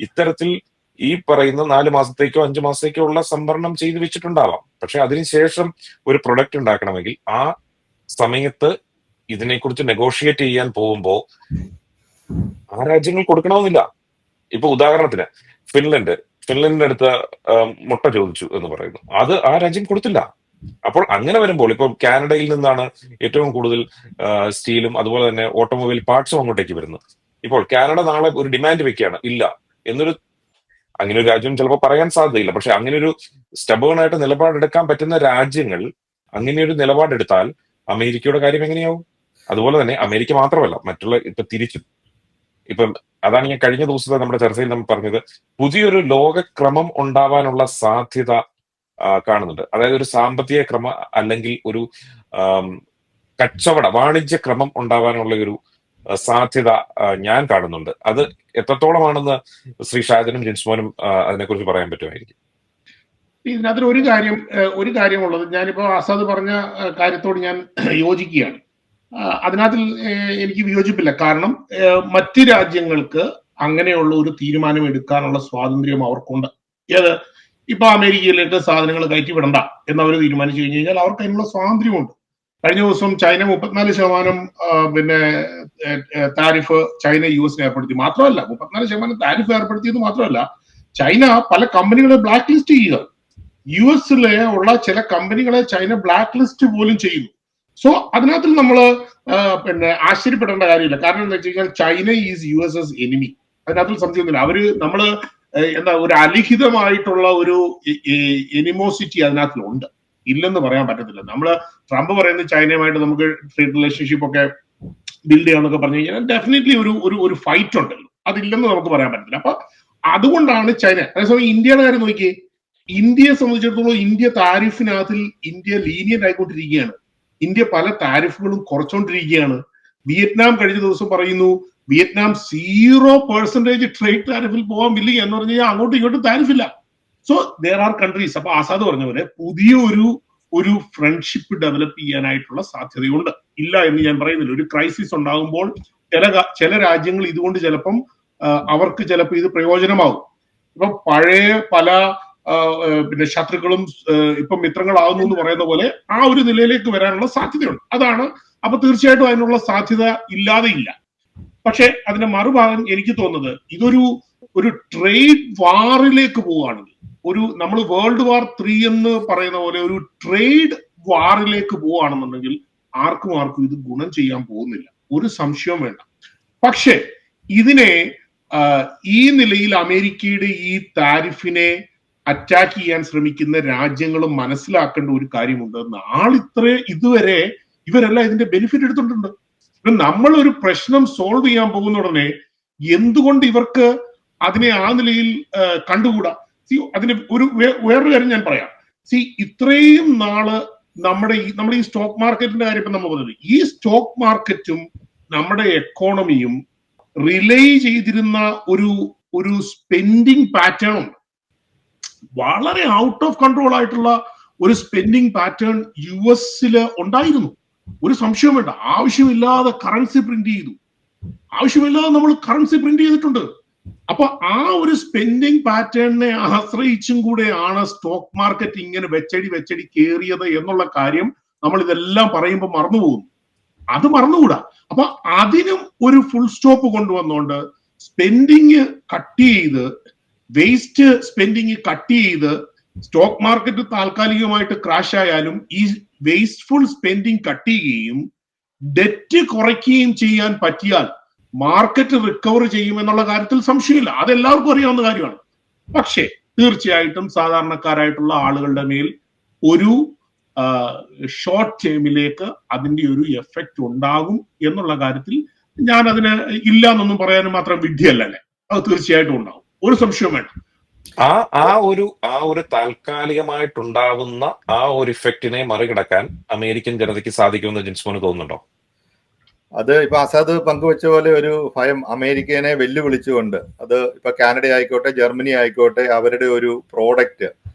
ഇത്തരത്തിൽ ഈ പറയുന്ന 4 മാസത്തേക്കോ 5 മാസത്തേക്കോ ഉള്ള സംഭരണം ചെയ്തു വെച്ചിട്ടുണ്ടാവാം. പക്ഷെ അതിനുശേഷം ഒരു പ്രൊഡക്റ്റ് ഉണ്ടാക്കണമെങ്കിൽ ആ സമയത്ത് ഇതിനെക്കുറിച്ച് നെഗോഷിയേറ്റ് ചെയ്യാൻ പോകുമ്പോൾ ആ രാജ്യങ്ങൾ കൊടുക്കണമെന്നില്ല. ഇപ്പൊ ഉദാഹരണത്തിന് ഫിൻലൻഡിന്റെ അടുത്ത് മുട്ട ചോദിച്ചു എന്ന് പറയുന്നു, അത് ആ രാജ്യം കൊടുത്തില്ല. അപ്പോൾ അങ്ങനെ വരുമ്പോൾ ഇപ്പോൾ കാനഡയിൽ നിന്നാണ് ഏറ്റവും കൂടുതൽ സ്റ്റീലും അതുപോലെ തന്നെ ഓട്ടോമൊബൈൽ പാർട്സും അങ്ങോട്ടേക്ക് വരുന്നത്. ഇപ്പോൾ കാനഡ നാളെ ഒരു ഡിമാൻഡ് വെക്കുകയാണ്, ഇല്ല എന്നൊരു, അങ്ങനെ ഒരു രാജ്യം ചിലപ്പോൾ പറയാൻ സാധ്യതയില്ല. പക്ഷെ അങ്ങനെ ഒരു സ്റ്റബേൺ ആയിട്ട് നിലപാടെടുക്കാൻ പറ്റുന്ന രാജ്യങ്ങൾ അങ്ങനെ ഒരു നിലപാടെടുത്താൽ അമേരിക്കയുടെ കാര്യം എങ്ങനെയാവും? അതുപോലെ തന്നെ അമേരിക്ക മാത്രമല്ല, മറ്റുള്ള ഇപ്പൊ തിരിച്ചും ഇപ്പം അതാണ് ഞാൻ കഴിഞ്ഞ ദിവസത്തെ നമ്മുടെ ചർച്ചയിൽ നമ്മൾ പറഞ്ഞത്, പുതിയൊരു ലോകക്രമം ഉണ്ടാവാനുള്ള സാധ്യത കാണുന്നുണ്ട്. അതായത് ഒരു സാമ്പത്തിക ക്രമം അല്ലെങ്കിൽ ഒരു വാണിജ്യ ക്രമം ഉണ്ടാവാനുള്ള ഒരു സാധ്യത ഞാൻ കാണുന്നുണ്ട്. അത് എത്രത്തോളമാണെന്ന് ശ്രീ ഷാജനും ജിൻസ്മോനും അതിനെക്കുറിച്ച് പറയാൻ പറ്റുമായിരിക്കും. ഇതിനകത്ത് ഒരു കാര്യമുള്ളത്, ഞാനിപ്പോ ആസാദ് പറഞ്ഞ കാര്യത്തോട് ഞാൻ യോജിക്കുകയാണ്. അതിനകത്ത് എനിക്ക് വിയോജിപ്പില്ല. കാരണം മറ്റ് രാജ്യങ്ങൾക്ക് അങ്ങനെയുള്ള ഒരു തീരുമാനം എടുക്കാനുള്ള സ്വാതന്ത്ര്യം അവർക്കുണ്ട്. ഇപ്പൊ അമേരിക്കയിലേക്ക് സാധനങ്ങൾ കയറ്റി വിടണ്ട എന്നവർ തീരുമാനിച്ചു കഴിഞ്ഞു കഴിഞ്ഞാൽ അവർക്ക് അതിനുള്ള സ്വാതന്ത്ര്യമുണ്ട്. കഴിഞ്ഞ ദിവസം ചൈന 34% താരിഫ് ചൈന യുഎസിന് ഏർപ്പെടുത്തി. മാത്രമല്ല 34% താരിഫ് ഏർപ്പെടുത്തിയത് മാത്രമല്ല, ചൈന പല കമ്പനികളെ ബ്ലാക്ക് ലിസ്റ്റ് ചെയ്യുക. യുഎസിലെ ഉള്ള ചില കമ്പനികളെ ചൈന ബ്ലാക്ക് ലിസ്റ്റ് പോലും ചെയ്യുന്നു. സോ അതിനകത്ത് നമ്മൾ ആശ്ചര്യപ്പെടേണ്ട കാര്യമില്ല. കാരണം എന്താ വെച്ച് കഴിഞ്ഞാൽ ചൈന ഈസ് യുഎസ്എസ് എനിമി. അതിനകത്ത് സംശയമൊന്നുമില്ല. ഒരു അലിഖിതമായിട്ടുള്ള ഒരു എനിമോസിറ്റി അതിനകത്തുണ്ട്. ഇല്ലെന്ന് പറയാൻ പറ്റത്തില്ല. നമ്മള് ട്രംപ് പറയുന്നത് ചൈനയുമായിട്ട് നമുക്ക് ട്രേഡ് റിലേഷൻഷിപ്പ് ഒക്കെ ബിൽഡ് ചെയ്യാന്നൊക്കെ പറഞ്ഞു കഴിഞ്ഞാൽ ഡെഫിനറ്റ്ലി ഒരു ഫൈറ്റ് ഉണ്ടല്ലോ, അതില്ലെന്ന് നമുക്ക് പറയാൻ പറ്റില്ല. അപ്പൊ അതുകൊണ്ടാണ് ചൈന. അതേസമയം ഇന്ത്യയുടെ കാര്യം നോക്കിയേ, ഇന്ത്യയെ സംബന്ധിച്ചിടത്തോളം ഇന്ത്യ താരിഫിനകത്തിൽ ഇന്ത്യ ലീനിയന്റ് ആയിക്കൊണ്ടിരിക്കുകയാണ്. ഇന്ത്യ പല താരിഫുകളും കുറച്ചുകൊണ്ടിരിക്കുകയാണ്. വിയറ്റ്നാം കഴിഞ്ഞ ദിവസം പറയുന്നു വിയറ്റ്നാം 0% ട്രേഡ് താരിഫിൽ പോകാൻ വില്ലിങ് എന്ന് പറഞ്ഞു കഴിഞ്ഞാൽ അങ്ങോട്ടും ഇങ്ങോട്ടും താരിഫില്ല. So there are countries. അപ്പൊ ആസാദ് പറഞ്ഞ പോലെ പുതിയ ഒരു ഫ്രണ്ട്ഷിപ്പ് ഡെവലപ്പ് ചെയ്യാനായിട്ടുള്ള സാധ്യതയുണ്ട്. ഇല്ല എന്ന് ഞാൻ പറയുന്നില്ല. ഒരു ക്രൈസിസ് ഉണ്ടാകുമ്പോൾ ചില രാജ്യങ്ങൾ ഇതുകൊണ്ട് ചിലപ്പം അവർക്ക് ചിലപ്പോൾ ഇത് പ്രയോജനമാകും. ഇപ്പൊ പഴയ പല പിന്നെ ശത്രുക്കളും ഇപ്പൊ മിത്രങ്ങളാകുന്നു എന്ന് പറയുന്ന പോലെ ആ ഒരു നിലയിലേക്ക് വരാനുള്ള സാധ്യതയുണ്ട്. അതാണ്. അപ്പൊ തീർച്ചയായിട്ടും അതിനുള്ള സാധ്യത ഇല്ലാതെ ഇല്ല. പക്ഷെ അതിന്റെ മറുഭാഗം എനിക്ക് തോന്നുന്നത് ഒരു ട്രേഡ് വാറിലേക്ക് പോവുകയാണെങ്കിൽ, നമ്മൾ വേൾഡ് വാർ 3 എന്ന് പറയുന്ന പോലെ ഒരു ട്രേഡ് വാറിലേക്ക് പോവുകയാണെന്നുണ്ടെങ്കിൽ ആർക്കും ഇത് ഗുണം ചെയ്യാൻ പോകുന്നില്ല, ഒരു സംശയവും വേണ്ട. പക്ഷെ ഇതിനെ ഈ നിലയിൽ അമേരിക്കയുടെ ഈ താരിഫിനെ അറ്റാക്ക് ചെയ്യാൻ ശ്രമിക്കുന്ന രാജ്യങ്ങൾ മനസ്സിലാക്കേണ്ട ഒരു കാര്യമുണ്ട്. ഇതുവരെ ഇവരെല്ലാം ഇതിന്റെ ബെനിഫിറ്റ് എടുത്തിട്ടുണ്ട്. നമ്മൾ ഒരു പ്രശ്നം സോൾവ് ചെയ്യാൻ പോകുന്ന ഉടനെ എന്തുകൊണ്ട് ഇവർക്ക് അതിനെ ആ നിലയിൽ കണ്ടുകൂടാ? അതിന് വേറൊരു കാര്യം ഞാൻ പറയാം. ഇത്രയും നാള് നമ്മുടെ ഈ സ്റ്റോക്ക് മാർക്കറ്റിന്റെ കാര്യം ഇപ്പൊ നമ്മൾ പറഞ്ഞത്, ഈ സ്റ്റോക്ക് മാർക്കറ്റും നമ്മുടെ എക്കോണമിയും റിലേ ചെയ്തിരുന്ന ഒരു സ്പെൻഡിങ് പാറ്റേൺ ഉണ്ട്. വളരെ ഔട്ട് ഓഫ് കൺട്രോൾ ആയിട്ടുള്ള ഒരു സ്പെൻഡിങ് പാറ്റേൺ US ഉണ്ടായിരുന്നു. ഒരു സംശയം വേണ്ട. ആവശ്യമില്ലാതെ കറൻസി പ്രിന്റ് ചെയ്തു. ആവശ്യമില്ലാതെ നമ്മൾ കറൻസി പ്രിന്റ് ചെയ്തിട്ടുണ്ട്. അപ്പൊ ആ ഒരു സ്പെൻഡിങ് പാറ്റേണിനെ ആശ്രയിച്ചും കൂടെയാണ് സ്റ്റോക്ക് മാർക്കറ്റ് ഇങ്ങനെ വെച്ചടി കയറിയത് എന്നുള്ള കാര്യം നമ്മൾ ഇതെല്ലാം പറയുമ്പോൾ മറന്നുപോകുന്നു. അത് മറന്നുകൂടാ. അപ്പൊ അതിനും ഒരു ഫുൾ സ്റ്റോപ്പ് കൊണ്ടുവന്നുകൊണ്ട് സ്പെൻഡിങ് കട്ട് ചെയ്ത്, വേസ്റ്റ് സ്പെൻഡിങ് കട്ട് ചെയ്ത്, സ്റ്റോക്ക് മാർക്കറ്റ് താൽക്കാലികമായിട്ട് ക്രാഷ് ആയാലും ഈ വേസ്റ്റ്ഫുൾ സ്പെൻഡിങ് കട്ട് ചെയ്യുകയും ഡെറ്റ് കുറയ്ക്കുകയും ചെയ്യാൻ പറ്റിയാൽ മാർക്കറ്റ് റിക്കവർ ചെയ്യുമെന്നുള്ള കാര്യത്തിൽ സംശയമില്ല. അതെല്ലാവർക്കും അറിയാവുന്ന കാര്യമാണ്. പക്ഷേ തീർച്ചയായിട്ടും സാധാരണക്കാരായിട്ടുള്ള ആളുകളുടെ മേൽ ഒരു ഷോർട്ട് ടേമിലേക്ക് അതിന്റെ ഒരു എഫക്റ്റ് ഉണ്ടാകും എന്നുള്ള കാര്യത്തിൽ ഞാൻ അതിന് ഇല്ല എന്നൊന്നും പറയാനും മാത്രം വിഡ്ഢിയല്ലേ. അത് തീർച്ചയായിട്ടും ഉണ്ടാകും, ഒരു സംശയവും വേണ്ട. ആ ഒരു താൽക്കാലികമായിട്ടുണ്ടാവുന്ന ആ ഒരു ഇഫക്റ്റിനെ മറികടക്കാൻ അമേരിക്കൻ ജനതയ്ക്ക് സാധിക്കുമെന്ന് ജിൻസ്മോന് തോന്നുന്നുണ്ടോ? അത് ഇപ്പൊ ആസാദ് പങ്കുവെച്ച പോലെ ഒരു ഭയം അമേരിക്കനെ വെല്ലുവിളിച്ചുകൊണ്ട്, അത് ഇപ്പൊ കാനഡ ആയിക്കോട്ടെ ജർമ്മനി ആയിക്കോട്ടെ, അവരുടെ ഒരു പ്രോഡക്റ്റ്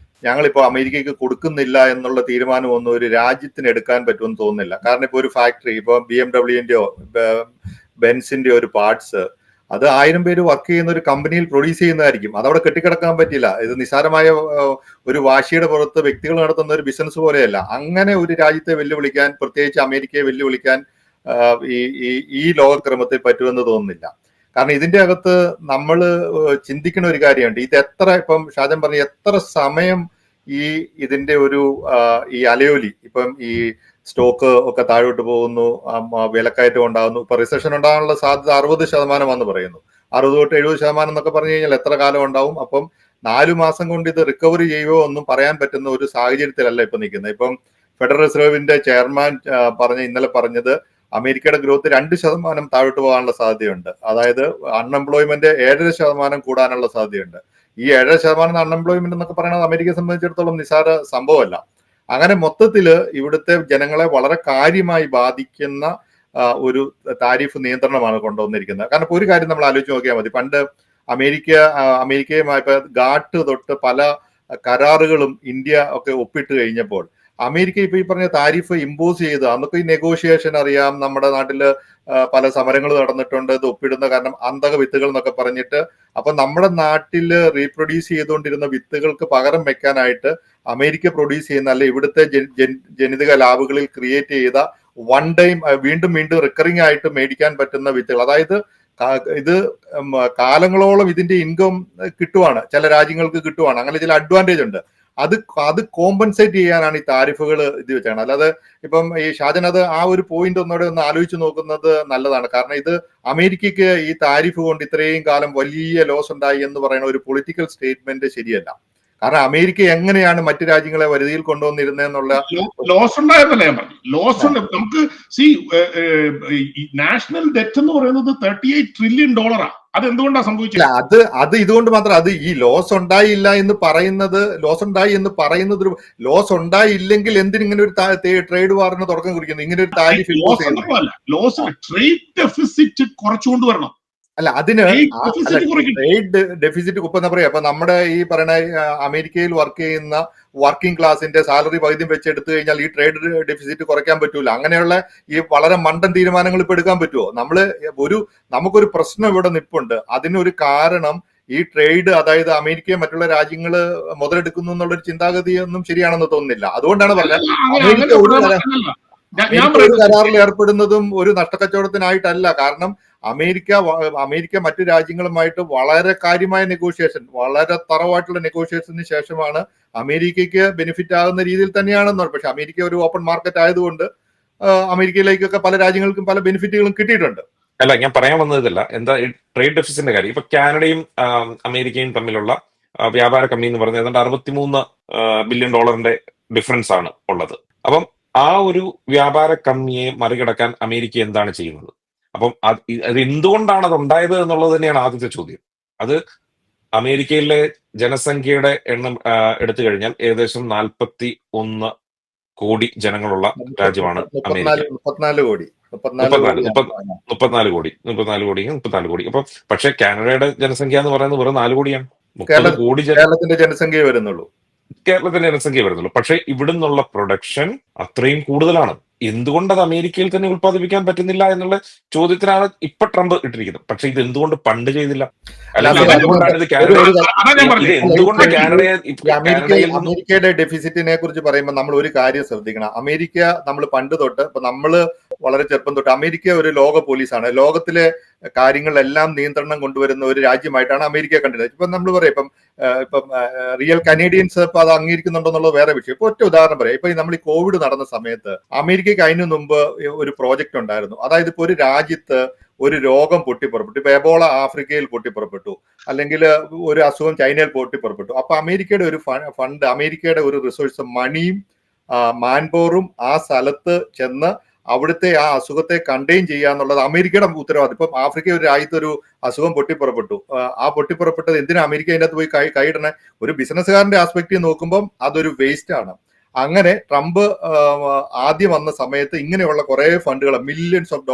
ഞങ്ങളിപ്പോ അമേരിക്കയ്ക്ക് കൊടുക്കുന്നില്ല എന്നുള്ള തീരുമാനമൊന്നും ഒരു രാജ്യത്തിന് എടുക്കാൻ പറ്റുമെന്ന് തോന്നുന്നില്ല. കാരണം ഇപ്പൊ ഒരു ഫാക്ടറി, ഇപ്പൊ BMW-ന്റെയോ ബെൻസിന്റെ ഒരു പാർട്സ്, അത് 1000 പേര് വർക്ക് ചെയ്യുന്ന ഒരു കമ്പനിയിൽ പ്രൊഡ്യൂസ് ചെയ്യുന്നതായിരിക്കും. അതവിടെ കെട്ടിക്കിടക്കാൻ പറ്റില്ല. ഇത് നിസ്സാരമായ ഒരു വാശിയുടെ പുറത്ത് വ്യക്തികൾ നടത്തുന്ന ഒരു ബിസിനസ് പോലെയല്ല. അങ്ങനെ ഒരു രാജ്യത്തെ വെല്ലുവിളിക്കാൻ, പ്രത്യേകിച്ച് അമേരിക്കയെ വെല്ലുവിളിക്കാൻ ഈ ലോകക്രമത്തിൽ പറ്റുമെന്ന് തോന്നുന്നില്ല. കാരണം ഇതിന്റെ അകത്ത് നമ്മൾ ചിന്തിക്കുന്ന ഒരു കാര്യമുണ്ട്. ഇത് എത്ര, ഇപ്പം ഷാജൻ പറഞ്ഞ എത്ര സമയം ഇതിന്റെ ഈ അലയൊലി, ഇപ്പം ഈ സ്റ്റോക്ക് ഒക്കെ താഴോട്ട് പോകുന്നു, വിലക്കയറ്റം ഉണ്ടാകുന്നു. ഇപ്പൊ റിസഷൻ ഉണ്ടാകാനുള്ള സാധ്യത 60% പറയുന്നു. 60-70% എന്നൊക്കെ പറഞ്ഞു കഴിഞ്ഞാൽ എത്ര കാലം ഉണ്ടാവും? അപ്പം 4 മാസം കൊണ്ട് ഇത് റിക്കവറി ചെയ്യുമോ ഒന്നും പറയാൻ പറ്റുന്ന ഒരു സാഹചര്യത്തിലല്ല ഇപ്പൊ നിൽക്കുന്നത്. ഇപ്പം ഫെഡറൽ റിസർവിന്റെ ചെയർമാൻ ഇന്നലെ പറഞ്ഞത് അമേരിക്കയുടെ ഗ്രോത്ത് 2% താഴോട്ട് പോകാനുള്ള സാധ്യതയുണ്ട്. അതായത് അൺഎംപ്ലോയ്മെന്റ് 7% കൂടാനുള്ള സാധ്യതയുണ്ട്. ഈ 7% അൺഎംപ്ലോയ്മെന്റ് എന്നൊക്കെ പറയുന്നത് അമേരിക്കയെ സംബന്ധിച്ചിടത്തോളം നിസ്സാര സംഭവമല്ല. അങ്ങനെ മൊത്തത്തില് ഇവിടുത്തെ ജനങ്ങളെ വളരെ കാര്യമായി ബാധിക്കുന്ന ഒരു താരിഫ് നിയന്ത്രണമാണ് കൊണ്ടുവന്നിരിക്കുന്നത്. കാരണം ഒരു കാര്യം നമ്മൾ ആലോചിച്ച് നോക്കിയാൽ മതി. പണ്ട് അമേരിക്കയുമായി ഗാട്ട് തൊട്ട് പല കരാറുകളും ഇന്ത്യ ഒക്കെ ഒപ്പിട്ട് കഴിഞ്ഞപ്പോൾ അമേരിക്ക ഇപ്പൊ ഈ പറഞ്ഞ താരിഫ് ഇമ്പോസ് ചെയ്ത്, അന്നൊക്കെ ഈ നെഗോഷിയേഷൻ അറിയാം. നമ്മുടെ നാട്ടില് പല സമരങ്ങൾ നടന്നിട്ടുണ്ട് ഇത് ഒപ്പിടുന്ന. കാരണം അന്തക വിത്തുകൾ എന്നൊക്കെ പറഞ്ഞിട്ട്, അപ്പൊ നമ്മുടെ നാട്ടില് റീപ്രൊഡ്യൂസ് ചെയ്തുകൊണ്ടിരുന്ന വിത്തുകൾക്ക് പകരം വെക്കാനായിട്ട് അമേരിക്ക പ്രൊഡ്യൂസ് ചെയ്യുന്ന, അല്ലെ ഇവിടുത്തെ ജനിതക ലാബുകളിൽ ക്രിയേറ്റ് ചെയ്ത വൺ ടൈം വീണ്ടും റിക്കറിംഗ് ആയിട്ട് മേടിക്കാൻ പറ്റുന്ന വിത്തുകൾ. അതായത് ഇത് കാലങ്ങളോളം ഇതിന്റെ ഇൻകം കിട്ടുവാണ്, ചില രാജ്യങ്ങൾക്ക് കിട്ടുവാണ്. അങ്ങനെ ചില അഡ്വാൻറ്റേജ് ഉണ്ട്. അത് കോമ്പൻസേറ്റ് ചെയ്യാനാണ് ഈ താരിഫുകൾ ഇത് വെച്ചാണ്. അല്ലാതെ ഇപ്പം ഈ ഷാജൻ അത് ആ ഒരു പോയിന്റ് ഒന്ന് ആലോചിച്ച് നോക്കുന്നത് നല്ലതാണ്. കാരണം ഇത് അമേരിക്കയ്ക്ക് ഈ താരിഫ് കൊണ്ട് ഇത്രയും കാലം വലിയ ലോസ് ഉണ്ടായി എന്ന് പറയുന്ന ഒരു പൊളിറ്റിക്കൽ സ്റ്റേറ്റ്മെന്റ് ശരിയല്ല. കാരണം അമേരിക്ക എങ്ങനെയാണ് മറ്റു രാജ്യങ്ങളെ വരുതിയിൽ കൊണ്ടുവന്നിരുന്നതെന്നുള്ള ലോസ് ഉണ്ടായിരുന്നല്ലേ ഞാൻ പറഞ്ഞു. ലോസ് ഉണ്ട്. നമുക്ക് നാഷണൽ ഡെറ്റ് എന്ന് പറയുന്നത് $38 ട്രില്യൺ. അത് എന്തുകൊണ്ടാണ് സംഭവിച്ചത്? അത് ഇതുകൊണ്ട് മാത്രം, അത് ഈ ലോസ് ഉണ്ടായില്ല എന്ന് പറയുന്നത്, ലോസ് ഉണ്ടായി എന്ന് പറയുന്നത്, ലോസ് ഉണ്ടായില്ലെങ്കിൽ എന്തിനിങ്ങനെ ഒരു ട്രേഡ് വാറിന് തുടക്കം കുറിക്കുന്നു, ഇങ്ങനെ ഒരു താരിഫ് ഇമ്പോസ് ചെയ്യുന്നത്? ലോസ് ട്രേഡ് ഡെഫിസിറ്റ് കുറച്ചുകൊണ്ടുവരണം. അല്ല, അതിന് ട്രേഡ് ഡെഫിസിറ്റ് ഇപ്പൊ എന്താ പറയാ, അപ്പൊ നമ്മുടെ ഈ പറയുന്ന അമേരിക്കയിൽ വർക്ക് ചെയ്യുന്ന വർക്കിംഗ് ക്ലാസിന്റെ സാലറി പകുതി വെച്ചെടുത്തു കഴിഞ്ഞാൽ ഈ ട്രേഡ് ഡെഫിസിറ്റ് കുറയ്ക്കാൻ പറ്റൂല. അങ്ങനെയുള്ള ഈ വളരെ മണ്ടൻ തീരുമാനങ്ങൾ ഇപ്പൊ എടുക്കാൻ പറ്റുമോ? നമുക്കൊരു പ്രശ്നം ഇവിടെ നിപ്പുണ്ട്. അതിനൊരു കാരണം ഈ ട്രേഡ്, അതായത് അമേരിക്കയെ മറ്റുള്ള രാജ്യങ്ങള് മുതലെടുക്കുന്നു എന്നുള്ളൊരു ചിന്താഗതി ഒന്നും ശരിയാണെന്ന് തോന്നുന്നില്ല. അതുകൊണ്ടാണ് പറഞ്ഞത് അമേരിക്ക ഒരു കരാറിൽ ഏർപ്പെടുന്നതും ഒരു നഷ്ടക്കച്ചവടത്തിനായിട്ടല്ല. കാരണം അമേരിക്ക മറ്റു രാജ്യങ്ങളുമായിട്ട് വളരെ കാര്യമായ നെഗോഷിയേഷൻ, വളരെ തറവായിട്ടുള്ള നെഗോഷിയേഷന് ശേഷമാണ് അമേരിക്കയ്ക്ക് ബെനിഫിറ്റ് ആകുന്ന രീതിയിൽ തന്നെയാണെന്ന്. പക്ഷെ അമേരിക്ക ഒരു ഓപ്പൺ മാർക്കറ്റ് ആയതുകൊണ്ട് അമേരിക്കയിലേക്കൊക്കെ പല രാജ്യങ്ങൾക്കും പല ബെനിഫിറ്റുകളും കിട്ടിയിട്ടുണ്ട്. അല്ല, ഞാൻ പറയാൻ വന്നതല്ല, എന്താ ട്രേഡ് ഡെഫിസിറ്റിന്റെ കാര്യം. ഇപ്പൊ കാനഡയും അമേരിക്കയും തമ്മിലുള്ള വ്യാപാര കമ്മി എന്ന് പറയുന്നത് ഏതാണ്ട് $63 ബില്യൺ ഡിഫറൻസ് ആണ് ഉള്ളത്. അപ്പം ആ ഒരു വ്യാപാര കമ്മിയെ മറികടക്കാൻ അമേരിക്ക എന്താണ് ചെയ്യുന്നത്? അപ്പം അത് എന്തുകൊണ്ടാണ് അത് ഉണ്ടായത് എന്നുള്ളത് തന്നെയാണ് ആദ്യത്തെ ചോദ്യം. അത് അമേരിക്കയിലെ ജനസംഖ്യയുടെ എണ്ണം എടുത്തു കഴിഞ്ഞാൽ ഏകദേശം 41 കോടി ജനങ്ങളുള്ള രാജ്യമാണ് അമേരിക്ക. 34 കോടി. അപ്പൊ പക്ഷെ കാനഡയുടെ ജനസംഖ്യ എന്ന് പറയുന്നത് വെറും 4 കോടിയാണ്. 30 കോടി കേരളത്തിന്റെ ജനസംഖ്യ വരുന്നുള്ളൂ. പക്ഷെ ഇവിടുന്നുള്ള പ്രൊഡക്ഷൻ അത്രയും കൂടുതലാണ്. എന്തുകൊണ്ട് അത് അമേരിക്കയിൽ തന്നെ ഉത്പാദിപ്പിക്കാൻ പറ്റുന്നില്ല എന്നുള്ള ചോദ്യത്തിനാണ് ഇപ്പൊ ട്രംപ് ഇട്ടിരിക്കുന്നത്. പക്ഷെ ഇത് എന്തുകൊണ്ട് പണ്ട് ചെയ്തില്ല? അല്ലെങ്കിൽ എന്തുകൊണ്ട് അമേരിക്കയുടെ ഡെഫിസിറ്റിനെ കുറിച്ച് പറയുമ്പോൾ നമ്മൾ ഒരു കാര്യം ശ്രദ്ധിക്കണം. അമേരിക്ക നമ്മൾ പണ്ട് തൊട്ട്, ഇപ്പൊ നമ്മള് വളരെ ചെറുപ്പം തൊട്ട്, അമേരിക്ക ഒരു ലോക പോലീസാണ്. ലോകത്തിലെ കാര്യങ്ങളിലെല്ലാം നിയന്ത്രണം കൊണ്ടുവരുന്ന ഒരു രാജ്യമായിട്ടാണ് അമേരിക്ക കണ്ടിരുന്നത്. ഇപ്പൊ നമ്മൾ പറയാം, ഇപ്പം റിയൽ കനേഡിയൻസ് ഇപ്പൊ അത് അംഗീകരിക്കുന്നുണ്ടെന്നുള്ളത് വേറെ വിഷയം. ഇപ്പൊ ഒറ്റ ഉദാഹരണം പറയാം. ഇപ്പൊ നമ്മൾ ഈ കോവിഡ് നടന്ന സമയത്ത് അമേരിക്കയ്ക്ക് അതിനു മുമ്പ് ഒരു പ്രോജക്റ്റ് ഉണ്ടായിരുന്നു. അതായത് ഇപ്പൊ ഒരു രാജ്യത്ത് ഒരു രോഗം പൊട്ടിപ്പുറപ്പെട്ടു, ഇപ്പൊ എബോള ആഫ്രിക്കയിൽ പൊട്ടിപ്പുറപ്പെട്ടു, അല്ലെങ്കിൽ ഒരു അസുഖം ചൈനയിൽ പൊട്ടിപ്പുറപ്പെട്ടു. അപ്പൊ അമേരിക്കയുടെ ഒരു ഫണ്ട്, അമേരിക്കയുടെ ഒരു റിസോഴ്സ്, മണിയും മാൻപവറും ആ സ്ഥലത്ത് ചെന്ന് അവിടുത്തെ ആ അസുഖത്തെ കണ്ടെയ്ൻ ചെയ്യുക എന്നുള്ളത് അമേരിക്കയുടെ ഉത്തരവാദിത്വം. ഇപ്പം ആഫ്രിക്ക ഒരു രാജ്യത്തൊരു അസുഖം പൊട്ടിപ്പുറപ്പെട്ടു. ആ പൊട്ടിപ്പുറപ്പെട്ടത് എന്തിനാ അമേരിക്ക അതിൻ്റെ അകത്ത് പോയി കൈയിടണേ? ഒരു ബിസിനസ്സുകാരന്റെ ആസ്പെക്റ്റിൽ നോക്കുമ്പോൾ അതൊരു വേസ്റ്റ് ആണ്. അങ്ങനെ ട്രംപ് ആദ്യം വന്ന സമയത്ത് ഇങ്ങനെയുള്ള കുറെ ഫണ്ടുകൾ, ബില്യൺസ് ഓഫ്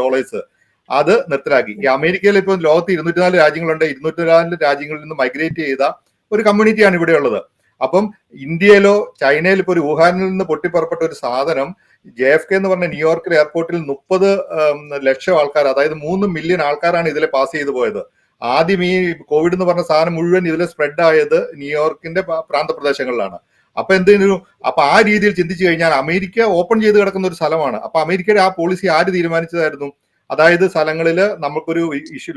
ഡോളേഴ്സ് അത് നിർത്തലാക്കി. ഈ അമേരിക്കയിൽ ഇപ്പോൾ ലോകത്ത് 204 രാജ്യങ്ങളുണ്ട്. 204 രാജ്യങ്ങളിൽ നിന്ന് മൈഗ്രേറ്റ് ചെയ്ത ഒരു കമ്മ്യൂണിറ്റിയാണ് ഇവിടെ ഉള്ളത്. അപ്പം ഇന്ത്യയിലോ ചൈനയിലോ ഇപ്പോൾ ഒരു വുഹാനിൽ നിന്ന് പൊട്ടിപ്പുറപ്പെട്ട ഒരു സാധനം JFK എന്ന് പറഞ്ഞ ന്യൂയോർക്കിലെ എയർപോർട്ടിൽ 30 ലക്ഷം ആൾക്കാർ, അതായത് 3 മില്യൺ ആൾക്കാരാണ് ഇതിലെ പാസ് ചെയ്തു പോയത്. ആദ്യം ഈ കോവിഡ് എന്ന് പറഞ്ഞ സാധനം മുഴുവൻ ഇതിലെ സ്പ്രെഡ് ആയത് ന്യൂയോർക്കിന്റെ പ്രാന്തപ്രദേശങ്ങളിലാണ്. അപ്പൊ ആ രീതിയിൽ ചിന്തിച്ചു കഴിഞ്ഞാൽ അമേരിക്ക ഓപ്പൺ ചെയ്ത് കിടക്കുന്ന ഒരു സ്ഥലമാണ്. അപ്പൊ അമേരിക്കയുടെ ആ പോളിസി ആര് തീരുമാനിച്ചതായിരുന്നു? അതായത് സ്ഥലങ്ങളിൽ നമുക്കൊരു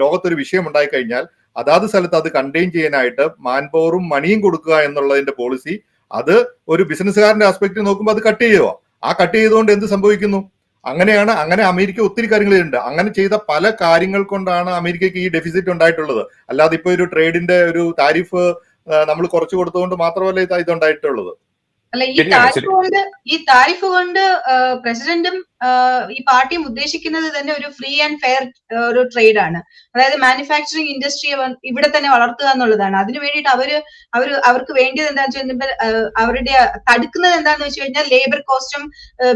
ലോകത്തൊരു വിഷയം ഉണ്ടായി കഴിഞ്ഞാൽ അതാത് സ്ഥലത്ത് അത് കണ്ടെയ്ൻ ചെയ്യാനായിട്ട് മാൻപവറും മണിയും കൊടുക്കുക എന്നുള്ളതിന്റെ പോളിസി, അത് ഒരു ബിസിനസ്സുകാരന്റെ ആസ്പെക്ട് നോക്കുമ്പോൾ അത് കട്ട് ചെയ്യുക. ആ കട്ട് ചെയ്തുകൊണ്ട് എന്ത് സംഭവിക്കുന്നു? അങ്ങനെ അമേരിക്ക ഒത്തിരി കാര്യങ്ങളുണ്ട്. അങ്ങനെ ചെയ്ത പല കാര്യങ്ങൾ കൊണ്ടാണ് അമേരിക്കയ്ക്ക് ഈ ഡെഫിസിറ്റ് ഉണ്ടായിട്ടുള്ളത്. അല്ലാതെ ഇപ്പൊ ഒരു ട്രേഡിന്റെ ഒരു താരിഫ് നമ്മൾ കുറച്ചു കൊടുത്തുകൊണ്ട് മാത്രമല്ല ഇതുണ്ടായിട്ടുള്ളത്. അല്ല, ഈ താരിഫ് കൊണ്ട് പ്രസിഡന്റും ഈ പാർട്ടിയും ഉദ്ദേശിക്കുന്നത് തന്നെ ഒരു ഫ്രീ ആൻഡ് ഫെയർ ഒരു ട്രേഡ് ആണ്. അതായത് മാനുഫാക്ചറിങ് ഇൻഡസ്ട്രിയെ ഇവിടെ തന്നെ വളർത്തുക എന്നുള്ളതാണ്. അതിനു വേണ്ടിയിട്ട് അവർക്ക് വേണ്ടിയത് എന്താണെന്ന് വെച്ചാൽ അവരുടെ തടുക്കുന്നത് എന്താണെന്ന് വെച്ച് കഴിഞ്ഞാൽ ലേബർ കോസ്റ്റും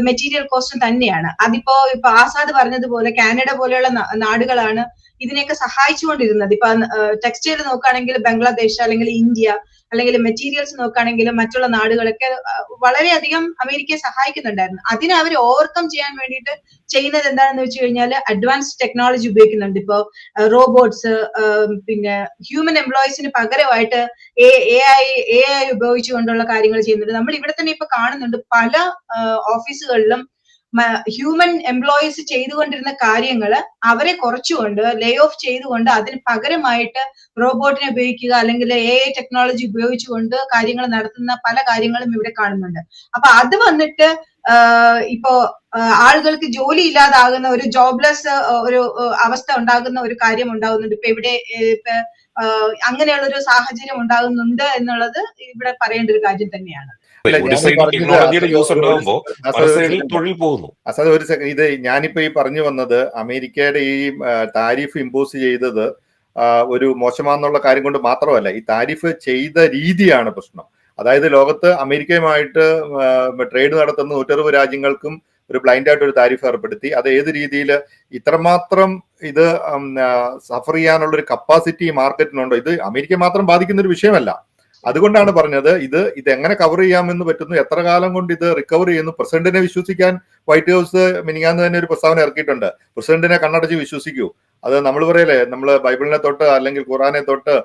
മെറ്റീരിയൽ കോസ്റ്റും തന്നെയാണ്. ഇപ്പൊ ആസാദ് പറഞ്ഞതുപോലെ കാനഡ പോലെയുള്ള നാടുകളാണ് ഇതിനെയൊക്കെ സഹായിച്ചുകൊണ്ടിരുന്നത്. ഇപ്പൊ ടെക്സ്റ്റൈൽ നോക്കുകയാണെങ്കിൽ ബംഗ്ലാദേശ് അല്ലെങ്കിൽ ഇന്ത്യ, അല്ലെങ്കിൽ മെറ്റീരിയൽസ് നോക്കുകയാണെങ്കിൽ മറ്റുള്ള നാടുകളൊക്കെ വളരെയധികം അമേരിക്കയെ സഹായിക്കുന്നുണ്ടായിരുന്നു. അതിനെ അവർ ഓവർകം ചെയ്യാൻ വേണ്ടിയിട്ട് ചെയ്യുന്നത് എന്താണെന്ന് വെച്ച് കഴിഞ്ഞാൽ അഡ്വാൻസ്ഡ് ടെക്നോളജി ഉപയോഗിക്കുന്നുണ്ട്. ഇപ്പോ റോബോട്ട്സ്, പിന്നെ ഹ്യൂമൻ എംപ്ലോയീസിന് പകരമായിട്ട് AI ഉപയോഗിച്ചുകൊണ്ടുള്ള കാര്യങ്ങൾ ചെയ്യുന്നുണ്ട്. നമ്മൾ ഇവിടെ തന്നെ ഇപ്പൊ കാണുന്നുണ്ട് പല ഓഫീസുകളിലും ഹ്യൂമൻ എംപ്ലോയീസ് ചെയ്തുകൊണ്ടിരുന്ന കാര്യങ്ങള് അവരെ കുറച്ചുകൊണ്ട് ലേ ഓഫ് ചെയ്തുകൊണ്ട് അതിന് പകരമായിട്ട് റോബോട്ടിനെ ഉപയോഗിക്കുക അല്ലെങ്കിൽ AI ടെക്നോളജി ഉപയോഗിച്ചുകൊണ്ട് കാര്യങ്ങൾ നടത്തുന്ന പല കാര്യങ്ങളും ഇവിടെ കാണുന്നുണ്ട്. അപ്പൊ അത് വന്നിട്ട് ഇപ്പോ ആളുകൾക്ക് ജോലി ഇല്ലാതാകുന്ന ഒരു ജോബ്ലെസ് ഒരു അവസ്ഥ ഉണ്ടാകുന്ന ഒരു കാര്യം ഉണ്ടാകുന്നുണ്ട്. ഇപ്പൊ ഇവിടെ അങ്ങനെയുള്ള ഒരു സാഹചര്യം ഉണ്ടാകുന്നുണ്ട് എന്നുള്ളത് ഇവിടെ പറയേണ്ട ഒരു കാര്യം തന്നെയാണ്. അല്ല, ഒരു ഞാൻ സൈഡിൽ പറഞ്ഞത് ടെക്നോളജിയുടെ യൂസ് ഒരു ഉണ്ടാകുമ്പോൾ മറു സൈഡിൽ തൊഴിൽ പോകുന്നു. അസാദ് ഒരു സെക്കൻഡ്, ഇത് ഞാനിപ്പോ ഈ പറഞ്ഞു വന്നത് അമേരിക്കയുടെ ഈ താരിഫ് ഇമ്പോസ് ചെയ്തത് ഒരു മോശമാണെന്നുള്ള കാര്യം കൊണ്ട് മാത്രമല്ല, ഈ താരിഫ് ചെയ്ത രീതിയാണ് പ്രശ്നം. അതായത് ലോകത്ത് അമേരിക്കയുമായിട്ട് ട്രേഡ് നടത്തുന്ന 160 രാജ്യങ്ങൾക്കും ഒരു ബ്ലൈൻഡ് ആയിട്ട് ഒരു താരിഫ് ഏർപ്പെടുത്തി. അത് ഏത് രീതിയിൽ ഇത്രമാത്രം ഇത് സഫർ ചെയ്യാനുള്ള ഒരു കപ്പാസിറ്റി മാർക്കറ്റിനുണ്ടോ? ഇത് അമേരിക്ക മാത്രം ബാധിക്കുന്ന ഒരു വിഷയമല്ല. അതുകൊണ്ടാണ് പറഞ്ഞത് ഇത് എങ്ങനെ കവർ ചെയ്യാമെന്ന് പറ്റുന്നു, എത്ര കാലം കൊണ്ട് ഇത് റിക്കവർ ചെയ്യുന്നു. പ്രസിഡന്റിനെ വിശ്വസിക്കാൻ വൈറ്റ് ഹൗസ് മിനിങ്ങാന്ന് തന്നെ ഒരു പ്രസ്താവന ഇറക്കിയിട്ടുണ്ട്. പ്രസിഡന്റിനെ കണ്ണടച്ച് വിശ്വസിക്കൂ. അത് നമ്മൾ പറയല്ലേ, നമ്മൾ ബൈബിളിനെ തൊട്ട് അല്ലെങ്കിൽ ഖുറാനെ തൊട്ട്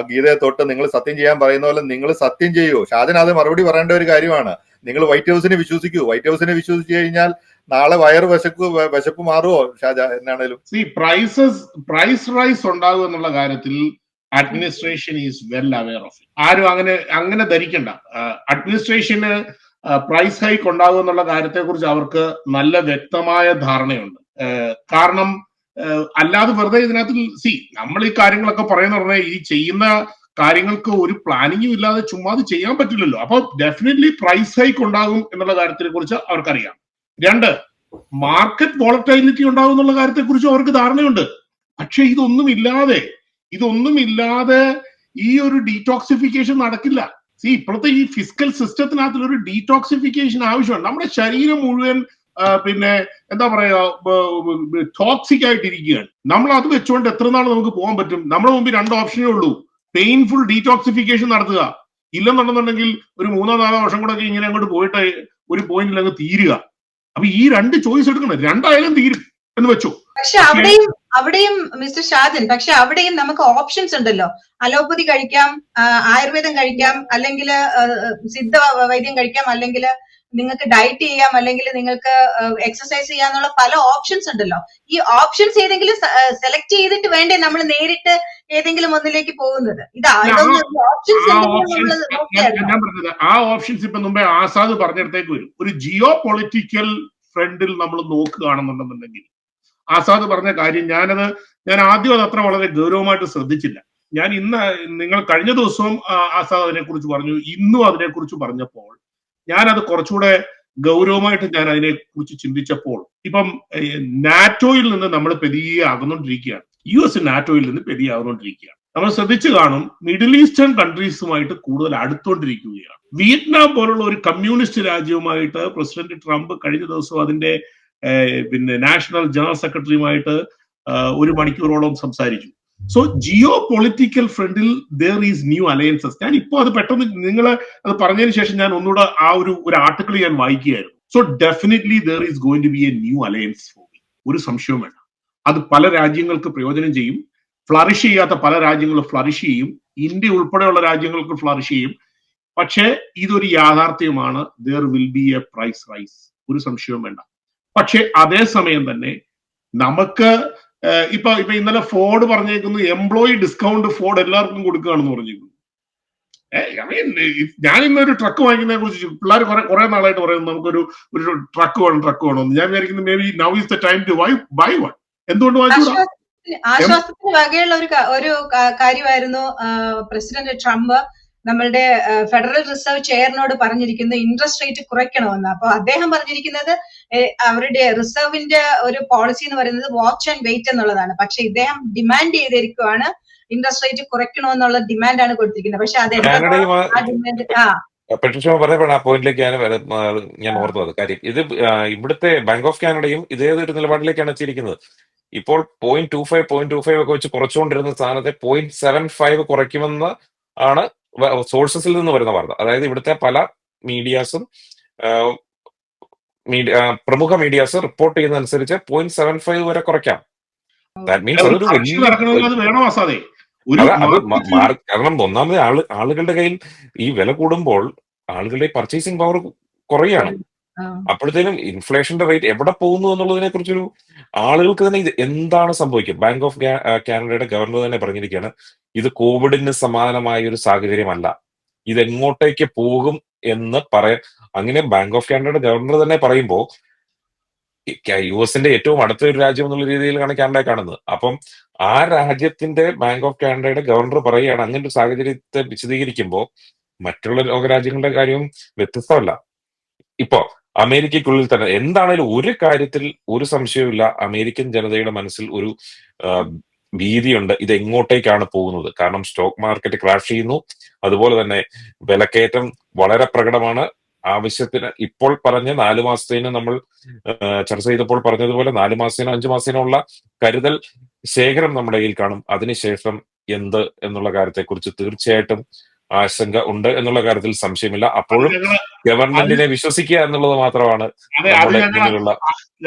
ഗീതയെ തൊട്ട് നിങ്ങൾ സത്യം ചെയ്യാൻ പറയുന്ന പോലെ നിങ്ങൾ സത്യം ചെയ്യൂ. ഷാജൻ അത് മറുപടി പറയേണ്ട ഒരു കാര്യമാണ്. നിങ്ങൾ വൈറ്റ് ഹൗസിനെ വിശ്വസിക്കൂ. വൈറ്റ് ഹൗസിനെ വിശ്വസിച്ചു കഴിഞ്ഞാൽ നാളെ വയറ് വിശപ്പ് മാറുമോ ഷാജ? എന്നാണേലും പ്രൈസ് റൈസ് ഉണ്ടാകും എന്നുള്ള കാര്യത്തിൽ administration is well aware of it. ആരും അങ്ങനെ ധരിക്കണ്ട. അഡ്മിനിസ്ട്രേഷന് പ്രൈസ് ഹൈക്ക് ഉണ്ടാകും എന്നുള്ള കാര്യത്തെ കുറിച്ച് അവർക്ക് നല്ല വ്യക്തമായ ധാരണയുണ്ട്. കാരണം അല്ലാതെ വെറുതെ ഇതിനകത്ത് നമ്മൾ ഈ കാര്യങ്ങളൊക്കെ പറയുന്ന പറഞ്ഞാൽ ഈ ചെയ്യുന്ന കാര്യങ്ങൾക്ക് ഒരു പ്ലാനിങ്ങും ഇല്ലാതെ ചുമ്മാ അത് ചെയ്യാൻ പറ്റില്ലല്ലോ. അപ്പൊ ഡെഫിനറ്റ്ലി പ്രൈസ് ഹൈക്ക് ഉണ്ടാകും എന്നുള്ള കാര്യത്തിനെ കുറിച്ച് അവർക്കറിയാം. 2, മാർക്കറ്റ് വോളറ്റൈലിറ്റി ഉണ്ടാകും എന്നുള്ള കാര്യത്തെ കുറിച്ച് അവർക്ക് ധാരണയുണ്ട്. പക്ഷെ ഇതൊന്നുമില്ലാതെ ഈ ഒരു ഡീടോക്സിഫിക്കേഷൻ നടക്കില്ല. ഇപ്പോഴത്തെ ഈ ഫിസിക്കൽ സിസ്റ്റത്തിനകത്തിൽ ഒരു ഡീടോക്സിഫിക്കേഷൻ ആവശ്യമാണ്. നമ്മുടെ ശരീരം മുഴുവൻ പിന്നെ എന്താ പറയാ ടോക്സിക് ആയിട്ടിരിക്കുകയാണ്. നമ്മൾ അത് വെച്ചുകൊണ്ട് എത്ര നാൾ നമുക്ക് പോകാൻ പറ്റും? നമ്മുടെ മുമ്പിൽ 2 ഓപ്ഷനേ ഉള്ളൂ. പെയിൻഫുൾ ഡീടോക്സിഫിക്കേഷൻ നടത്തുക, ഇല്ലെന്നുണ്ടെന്നുണ്ടെങ്കിൽ ഒരു 3-4 വർഷം കൂടെ ഇങ്ങനെ അങ്ങോട്ട് പോയിട്ട് ഒരു പോയിന്റിൽ അങ്ങ് തീരുക. അപ്പൊ ഈ 2 ചോയ്സ് എടുക്കണം. 2 തീരും എന്ന് വെച്ചു. പക്ഷെ അവിടെയും മിസ്റ്റർ ഷാജൻ, പക്ഷെ അവിടെയും നമുക്ക് ഓപ്ഷൻസ് ഉണ്ടല്ലോ. അലോപ്പതി കഴിക്കാം, ആയുർവേദം കഴിക്കാം, അല്ലെങ്കിൽ സിദ്ധ വൈദ്യം കഴിക്കാം, അല്ലെങ്കിൽ നിങ്ങൾക്ക് ഡയറ്റ് ചെയ്യാം, അല്ലെങ്കിൽ നിങ്ങൾക്ക് എക്സസൈസ് ചെയ്യാന്നുള്ള പല ഓപ്ഷൻസ് ഉണ്ടല്ലോ. ഈ ഓപ്ഷൻസ് ഏതെങ്കിലും സെലക്ട് ചെയ്തിട്ട് വേണ്ടേ നമ്മൾ നേരിട്ട് ഏതെങ്കിലും ഒന്നിലേക്ക് പോകുന്നത്? ആ ഓപ്ഷൻസ് ഇപ്പൊ മുമ്പേ ആസാദ് പറഞ്ഞിടത്തേക്ക് വരും. ഒരു ജിയോ പൊളിറ്റിക്കൽ ഫ്രണ്ടിൽ നമ്മൾ നോക്കുകയാണെന്നുണ്ടെന്നുണ്ടെങ്കിൽ ആസാദ് പറഞ്ഞ കാര്യം ഞാൻ ആദ്യം അത് അത്ര വളരെ ഗൗരവമായിട്ട് ശ്രദ്ധിച്ചില്ല. നിങ്ങൾ കഴിഞ്ഞ ദിവസവും ആസാദ് അതിനെക്കുറിച്ച് പറഞ്ഞു, ഇന്നും അതിനെക്കുറിച്ച് പറഞ്ഞപ്പോൾ ഞാനത് കുറച്ചുകൂടെ ഗൗരവമായിട്ട് ഞാൻ അതിനെക്കുറിച്ച് ചിന്തിച്ചപ്പോൾ, ഇപ്പം നാറ്റോയിൽ നിന്ന് നമ്മൾ പെരിയെ അകന്നുകൊണ്ടിരിക്കുകയാണ്. US നാറ്റോയിൽ നിന്ന് പെരിയെ അകന്നുകൊണ്ടിരിക്കുകയാണ്. നമ്മൾ ശ്രദ്ധിച്ചു കാണും, മിഡിൽ ഈസ്റ്റേൺ കൺട്രീസുമായിട്ട് കൂടുതൽ അടുത്തോണ്ടിരിക്കുകയാണ്. വിയറ്റ്നാം പോലുള്ള ഒരു കമ്മ്യൂണിസ്റ്റ് രാജ്യവുമായിട്ട് പ്രസിഡന്റ് ട്രംപ് കഴിഞ്ഞ ദിവസം അതിന്റെ നാഷണൽ ജനറൽ സെക്രട്ടറിയുമായിട്ട് 1 മണിക്കൂറോളം സംസാരിച്ചു. സോ ജിയോ പൊളിറ്റിക്കൽ ഫ്രണ്ടിൽ ദർ ഈസ് ന്യൂ അലയൻസസ്. ഞാൻ ഇപ്പൊ അത് പെട്ടെന്ന് നിങ്ങൾ അത് പറഞ്ഞതിന് ശേഷം ഞാൻ ഒന്നുകൂടെ ആ ഒരു ആർട്ടിക്കിൾ ഞാൻ വായിക്കുകയായിരുന്നു. So definitely there is going to be a new alliance for me. ഒരു സംശയവും വേണ്ട. അത് പല രാജ്യങ്ങൾക്ക് പ്രയോജനം ചെയ്യും. ഫ്ലറിഷ് ചെയ്യാത്ത പല രാജ്യങ്ങളും ഫ്ലറിഷ് ചെയ്യും. ഇന്ത്യ ഉൾപ്പെടെയുള്ള രാജ്യങ്ങൾക്ക് ഫ്ലറിഷ് ചെയ്യും. പക്ഷേ ഇതൊരു യാഥാർത്ഥ്യമാണ്. There will be a price rise, ഒരു സംശയവും വേണ്ട. പക്ഷെ അതേസമയം തന്നെ നമുക്ക് ഇപ്പൊ ഇന്നലെ ഫോർഡ് പറഞ്ഞേക്കുന്നു എംപ്ലോയി ഡിസ്കൗണ്ട് ഫോർഡ് എല്ലാവർക്കും കൊടുക്കുകയാണെന്ന് പറഞ്ഞേക്കുന്നു. ഞാൻ ഇന്നൊരു ട്രക്ക് വാങ്ങിക്കുന്നതിനെ കുറിച്ച് പിള്ളേർ കുറെ നാളായിട്ട് പറയുന്നു നമുക്കൊരു ട്രക്ക് വേണം. ഞാൻ വിചാരിക്കുന്നു maybe now is the time to buy one. എന്തുകൊണ്ട് വാങ്ങിച്ചു? ആശ്വാസത്തിന് വകയുള്ള ഒരു കാര്യമായിരുന്നു പ്രസിഡന്റ് ട്രംപ് നമ്മളുടെ ഫെഡറൽ റിസർവ് ചെയറിനോട് പറഞ്ഞിരിക്കുന്നത് ഇൻട്രസ്റ്റ് റേറ്റ് കുറയ്ക്കണമെന്ന്. അപ്പൊ അദ്ദേഹം പറഞ്ഞിരിക്കുന്നത് അവരുടെ റിസർവിന്റെ ഒരു പോളിസി എന്ന് പറയുന്നത് വാച്ച് ആൻഡ് വെയിറ്റ് എന്നുള്ളതാണ്. പക്ഷെ ഇദ്ദേഹം ഡിമാൻഡ് ചെയ്തിരിക്കുവാണ് ഇൻട്രസ്റ്റ് റേറ്റ് കുറയ്ക്കണമെന്നുള്ള ഡിമാൻഡാണ് കൊടുത്തിരിക്കുന്നത്. പക്ഷെ അത് പറഞ്ഞപ്പോഴാണ് ആ പോയിന്റിലേക്ക് ഞാൻ ഓർത്തത്. കാര്യം ഇത് ഇവിടുത്തെ ബാങ്ക് ഓഫ് കാനഡയും ഇതേതൊരു നിലപാടിലേക്കാണ് എത്തിയിരിക്കുന്നത്. ഇപ്പോൾ 0.25 ഒക്കെ വെച്ച് കുറച്ചുകൊണ്ടിരുന്ന സ്ഥാനത്തെ 0.75 കുറയ്ക്കുമെന്ന് ആണ് സോഴ്സസിൽ നിന്ന് വരുന്ന വാർത്ത. അതായത് ഇവിടുത്തെ പല മീഡിയാസും പ്രമുഖ മീഡിയാസ് റിപ്പോർട്ട് ചെയ്യുന്നതനുസരിച്ച് 0.75 വരെ കുറയ്ക്കാം. ദാറ്റ് മീൻസ് അതൊരു കാരണം ഒന്നാമത് ആളുകളുടെ കയ്യിൽ ഈ വില കൂടുമ്പോൾ ആളുകളുടെ പർച്ചേസിംഗ് പവർ കുറയാണ്. അപ്പോഴത്തേനും ഇൻഫ്ലേഷന്റെ റേറ്റ് എവിടെ പോകുന്നു എന്നുള്ളതിനെ കുറിച്ചൊരു ആളുകൾക്ക് തന്നെ ഇത് എന്താണ് സംഭവിക്കുക. ബാങ്ക് ഓഫ് കാനഡയുടെ ഗവർണർ തന്നെ പറഞ്ഞിരിക്കുകയാണ്, ഇത് കോവിഡിന് സമാനമായ ഒരു സാഹചര്യമല്ല, ഇതെങ്ങോട്ടേക്ക് പോകും എന്ന് അങ്ങനെ ബാങ്ക് ഓഫ് കാനഡയുടെ ഗവർണർ തന്നെ പറയുമ്പോൾ US ഏറ്റവും അടുത്ത ഒരു രാജ്യം എന്നുള്ള രീതിയിലാണ് കാനഡയെ കാണുന്നത്. അപ്പം ആ രാജ്യത്തിന്റെ ബാങ്ക് ഓഫ് കാനഡയുടെ ഗവർണർ പറയുകയാണ് അങ്ങനെ ഒരു സാഹചര്യത്തെ വിശദീകരിക്കുമ്പോൾ മറ്റുള്ള ലോകരാജ്യങ്ങളുടെ കാര്യവും വ്യത്യസ്തമല്ല. ഇപ്പോ അമേരിക്കയ്ക്കുള്ളിൽ തന്നെ എന്താണേലും ഒരു കാര്യത്തിൽ ഒരു സംശയവുമില്ല, അമേരിക്കൻ ജനതയുടെ മനസ്സിൽ ഒരു ഭീതിയുണ്ട്, ഇത് എങ്ങോട്ടേക്കാണ് പോകുന്നത്. കാരണം സ്റ്റോക്ക് മാർക്കറ്റ് ക്രാഷ് ചെയ്യുന്നു, അതുപോലെ തന്നെ വിലക്കയറ്റം വളരെ പ്രകടമാണ്. ആവശ്യത്തിന് ഇപ്പോൾ പറഞ്ഞ 4 മാസത്തേന് നമ്മൾ ചർച്ച ചെയ്തപ്പോൾ പറഞ്ഞതുപോലെ 4 മാസത്തിനോ 5 മാസത്തിനോ ഉള്ള കരുതൽ ശേഖരം നമ്മുടെ കയ്യിൽ കാണും. അതിനുശേഷം എന്ത് എന്നുള്ള കാര്യത്തെക്കുറിച്ച് തീർച്ചയായിട്ടും ആശങ്ക ഉണ്ട് എന്നുള്ള കാര്യത്തിൽ സംശയമില്ല. അപ്പോഴും ഗവൺമെന്റിനെ വിശ്വസിക്കുക എന്നുള്ളത് മാത്രമാണ് നമ്മുടെ മുന്നിലുള്ള.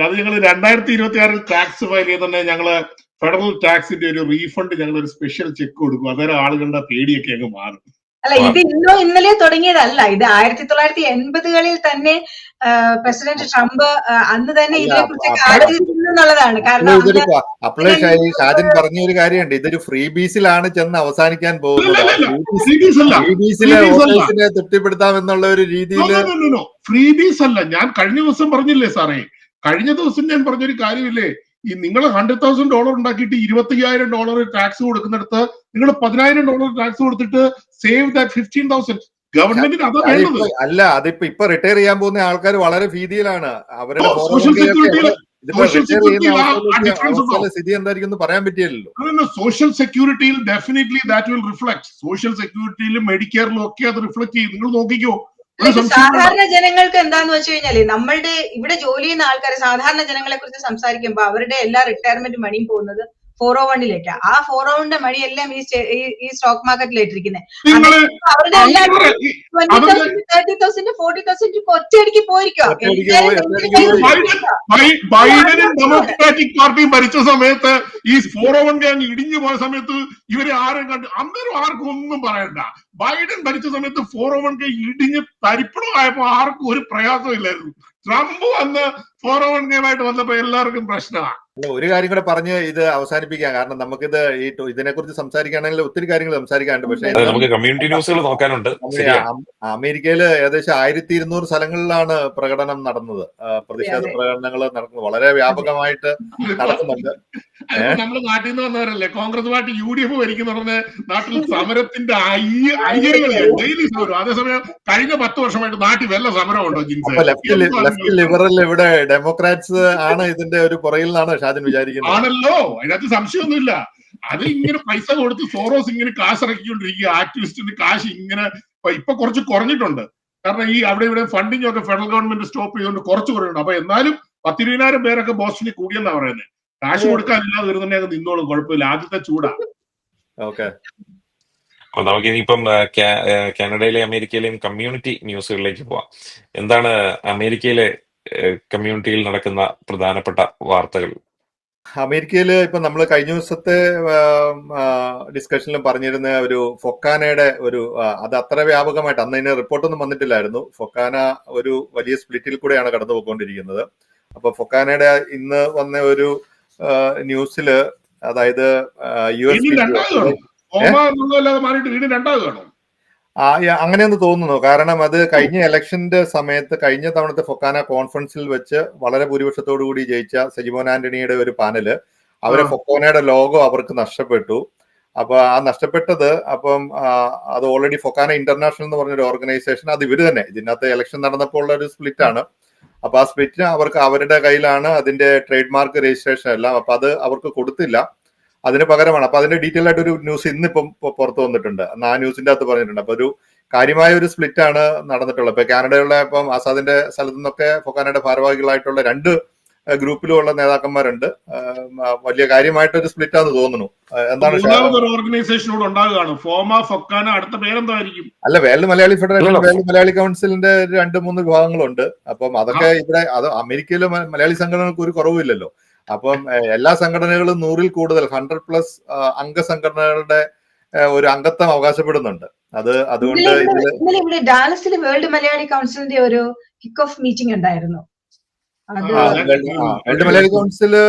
അത് ഞങ്ങൾ 2026 ടാക്സ് ഫയൽ ചെയ്ത് തന്നെ ഞങ്ങള് ഫെഡറൽ ടാക്സിന്റെ ഒരു റീഫണ്ട് ഞങ്ങൾ ഒരു സ്പെഷ്യൽ ചെക്ക് കൊടുക്കും. അന്നേരം ആളുകളുടെ പേടിയൊക്കെ അങ്ങ് മാറും. അല്ല, ഇത് ഇന്നലെ തുടങ്ങിയതല്ല. ഇത് 1980-കളിൽ തന്നെ പ്രസിഡന്റ് ട്രംപ് അന്ന് തന്നെ ഇതിനെക്കുറിച്ചൊക്കെ ആലോചിച്ചിരുന്നു എന്നുള്ളതാണ്. കാരണം അപ്പോഴേ ഷാജൻ പറഞ്ഞ ഒരു കാര്യമുണ്ട്, ഇതൊരു ഫ്രീ ബീസിലാണ് ചെന്ന് അവസാനിക്കാൻ പോകുന്നത്. ഫ്രീ തൃപ്തിപ്പെടുത്താം എന്നുള്ള ഒരു രീതിയിൽ ഫ്രീ ബീസ് അല്ല. ഞാൻ കഴിഞ്ഞ ദിവസം പറഞ്ഞില്ലേ സാറേ, കഴിഞ്ഞ ദിവസം ഞാൻ പറഞ്ഞൊരു കാര്യമില്ലേ, ഈ നിങ്ങൾ $100,000 ഉണ്ടാക്കിയിട്ട് $25,000 ടാക്സ് കൊടുക്കുന്നിടത്ത് നിങ്ങൾ $10,000 ടാക്സ് കൊടുത്തിട്ട് സേവ് ദാറ്റ് 15,000. ഗവൺമെന്റിന് അതാ വേണ്ടത്. അല്ല, അതിപ്പോ ഇപ്പൊ റിട്ടയർ ചെയ്യാൻ പോകുന്ന ആൾക്കാർ വളരെ ഭീതിയിലാണ്. അവരുടെ സ്ഥിതി എന്തായിരിക്കും പറയാൻ പറ്റിയല്ലോ. സോഷ്യൽ സെക്യൂരിറ്റിയിൽ definitely that will reflect. Social സെക്യൂരിറ്റിയിലും മെഡിക്കെയറിലും ഒക്കെ അത് റിഫ്ലക്ട് ചെയ്യും. നിങ്ങൾ നോക്കിക്കോ. സാധാരണ ജനങ്ങൾക്ക് എന്താന്ന് വെച്ച് കഴിഞ്ഞാല് നമ്മളുടെ ഇവിടെ ജോലി ചെയ്യുന്ന ആൾക്കാർ സാധാരണ ജനങ്ങളെ കുറിച്ച് സംസാരിക്കുമ്പോൾ അവരുടെ എല്ലാ റിട്ടയർമെന്റ് മണിയും പോകുന്നത് 401ലേക്കാ. ആ 401ന്റെ മണി എല്ലാം ഈ സ്റ്റോക്ക് മാർക്കറ്റിലിട്ടിരിക്കുന്നത്. അവരുടെ എല്ലാം 20,000, 30,000, 40,000 ഒറ്റയടിക്ക് പോയിരിക്കും. ബൈഡനും ഡെമോക്രാറ്റിക് പാർട്ടിയും ഭരിച്ച സമയത്ത് ഈ 401 ഗ്യാങ് ഇടിഞ്ഞു പോയ സമയത്ത് ഇവരെ ആരും കണ്ടു, അന്നേരം ആർക്കും ഒന്നും പറയണ്ട. ബൈഡൻ ഭരിച്ച സമയത്ത് 401 ഇടിഞ്ഞ് തരിപ്പണമായപ്പോ ആർക്കും ഒരു പ്രയാസം ഇല്ലായിരുന്നു. ട്രംപ് വന്ന് 401 ഗെയിമായിട്ട് വന്നപ്പോ എല്ലാവർക്കും പ്രശ്നമാണ്. ഒരു കാര്യം കൂടെ പറഞ്ഞ് ഇത് അവസാനിപ്പിക്കാം. കാരണം നമുക്കിത് ഇതിനെ കുറിച്ച് സംസാരിക്കുകയാണെങ്കിൽ ഒത്തിരി കാര്യങ്ങൾ സംസാരിക്കാനുണ്ട്. പക്ഷേ നമുക്ക് കമ്മ്യൂണിറ്റി ന്യൂസുകൾ നോക്കാനുണ്ട്. അമേരിക്കയില് ഏകദേശം 1200 സ്ഥലങ്ങളിലാണ് പ്രകടനം നടന്നത്. പ്രതിഷേധ പ്രകടനങ്ങൾ നടക്കുന്നത് വളരെ വ്യാപകമായിട്ട് നടക്കുന്നുണ്ട്. നമ്മള് നാട്ടിൽ നിന്ന് വന്നവരല്ലേ, കോൺഗ്രസ് പാർട്ടി UDF ഭരിക്കുന്ന നാട്ടിൽ സമരത്തിന്റെ ഡെയിലി സമരം. അതേസമയം കഴിഞ്ഞ 10 വർഷമായിട്ട് നാട്ടിൽ വല്ല സമരമുണ്ടോ? ലെഫ്റ്റ് ലിബറൽ ഇവിടെ ഡെമോക്രാറ്റ്സ് ആണ് ഇതിന്റെ ഒരു പുറകിൽ നിന്നാണ് ഷാജൻ വിചാരിക്കുന്നത്. ആണല്ലോ, അതിനകത്ത് സംശയമൊന്നുമില്ല. അത് ഇങ്ങനെ പൈസ കൊടുത്ത് സോറോസ് ഇങ്ങനെ കാശ് ഇറക്കിക്കൊണ്ടിരിക്കുക. ആക്ടിവിസ്റ്റിന് കാശ് ഇങ്ങനെ ഇപ്പൊ കുറച്ച് കുറഞ്ഞിട്ടുണ്ട്. കാരണം ഈ അവിടെ ഇവിടെ ഫണ്ടിങ് ഒക്കെ ഫെഡറൽ ഗവൺമെന്റ് സ്റ്റോപ്പ് ചെയ്തുകൊണ്ട് കുറച്ച് കുറഞ്ഞിട്ടുണ്ട്. അപ്പൊ എന്നാലും 10,000 പേരൊക്കെ ബോസ്റ്റണിൽ കൂടിയെന്നാ പറയുന്നത്. കാശ് കൊടുക്കാനില്ലാതെ വരുന്നുണ്ടെങ്കിൽ നിന്നോളും, കുഴപ്പമില്ല. ആദ്യത്തെ ചൂടാ. ഓക്കെ, നമുക്ക് ഇനിയിപ്പം കാനഡയിലെയും അമേരിക്കയിലെയും കമ്മ്യൂണിറ്റി ന്യൂസുകളിലേക്ക് പോവാം. എന്താണ് അമേരിക്കയിലെ കമ്മ്യൂണിറ്റിയിൽ നടക്കുന്ന പ്രധാനപ്പെട്ട വാർത്തകൾ? അമേരിക്കയില് ഇപ്പൊ നമ്മൾ കഴിഞ്ഞ ദിവസത്തെ ഡിസ്കഷനിലും പറഞ്ഞിരുന്ന ഒരു ഫൊക്കാനയുടെ ഒരു അത് അത്ര വ്യാപകമായിട്ട് അന്ന് അതിന് റിപ്പോർട്ടൊന്നും വന്നിട്ടില്ലായിരുന്നു. ഫൊക്കാന ഒരു വലിയ സ്പ്ലിറ്റിൽ കൂടെയാണ് കടന്നു പോയിക്കൊണ്ടിരിക്കുന്നത്. അപ്പൊ ഫൊക്കാനയുടെ ഇന്ന് വന്ന ഒരു ന്യൂസില്, അതായത് അങ്ങനെയൊന്ന് തോന്നുന്നു. കാരണം അത് കഴിഞ്ഞ ഇലക്ഷന്റെ സമയത്ത് കഴിഞ്ഞ തവണത്തെ ഫൊക്കാന കോൺഫറൻസിൽ വെച്ച് വളരെ ഭൂരിപക്ഷത്തോടു കൂടി ജയിച്ച സജിമോൻ ആന്റണിയുടെ ഒരു പാനല്, അവരെ ഫൊക്കാനയുടെ ലോഗോ അവർക്ക് നഷ്ടപ്പെട്ടു. അപ്പൊ ആ നഷ്ടപ്പെട്ടത് അത് ഓൾറെഡി ഫൊക്കാന ഇന്റർനാഷണൽ എന്ന് പറഞ്ഞൊരു ഓർഗനൈസേഷൻ, അത് ഇവര് തന്നെ ഇതിനകത്ത് ഇലക്ഷൻ നടന്നപ്പോൾ ഉള്ള ഒരു സ്പ്ലിറ്റ് ആണ്. അപ്പൊ ആ സ്പ്ലിറ്റ് അവർക്ക് അവരുടെ കയ്യിലാണ് അതിന്റെ ട്രേഡ് മാർക്ക് രജിസ്ട്രേഷൻ എല്ലാം. അപ്പൊ അത് അവർക്ക് കൊടുത്തില്ല, അതിന് പകരമാണ്. അപ്പൊ അതിന്റെ ഡീറ്റെയിൽ ആയിട്ട് ഒരു ന്യൂസ് ഇന്നിപ്പം പുറത്തു വന്നിട്ടുണ്ട്. ആ ന്യൂസിന്റെ അകത്ത് പറഞ്ഞിട്ടുണ്ട്. അപ്പൊ ഒരു കാര്യമായ ഒരു സ്പ്ലിറ്റ് ആണ് നടന്നിട്ടുള്ളത്. ഇപ്പൊ കാനഡയുള്ള ആസാദിന്റെ സ്ഥലത്തു നിന്നൊക്കെ ഫൊക്കാനയുടെ ഭാരവാഹികളായിട്ടുള്ള 2 ഗ്രൂപ്പിലുള്ള നേതാക്കന്മാരുണ്ട്. വലിയ കാര്യമായിട്ടൊരു സ്പ്ലിറ്റ് ആണെന്ന് തോന്നുന്നു. എന്താണ് ഓർഗനൈസേഷനോട് ഉണ്ടാകുകയാണ് ഫോമ ഫൊക്കാന, അടുത്ത പേരെന്തായിരിക്കും? അല്ല, world Malayali federation, world Malayali കൗൺസിലിന്റെ 2-3 വിഭാഗങ്ങളുണ്ട്. അപ്പം അതൊക്കെ ഇവിടെ മലയാളിയിലെ മലയാളി സംഘടനകൾക്ക് ഒരു കുറവില്ലല്ലോ. അപ്പം എല്ലാ സംഘടനകളും 100-ൽ കൂടുതൽ 100+ അംഗസംഘടനകളുടെ ഒരു അംഗത്വം അവകാശപ്പെടുന്നുണ്ട്. അതുകൊണ്ട് ഇവിടെ ഡാലസിൽ വേൾഡ് മലയാളി കൗൺസിലിന്റെ ഒരു കിക്ക് ഓഫ് മീറ്റിംഗ് ഉണ്ടായിരുന്നു. വേൾഡ് മലയാളി കൗൺസില്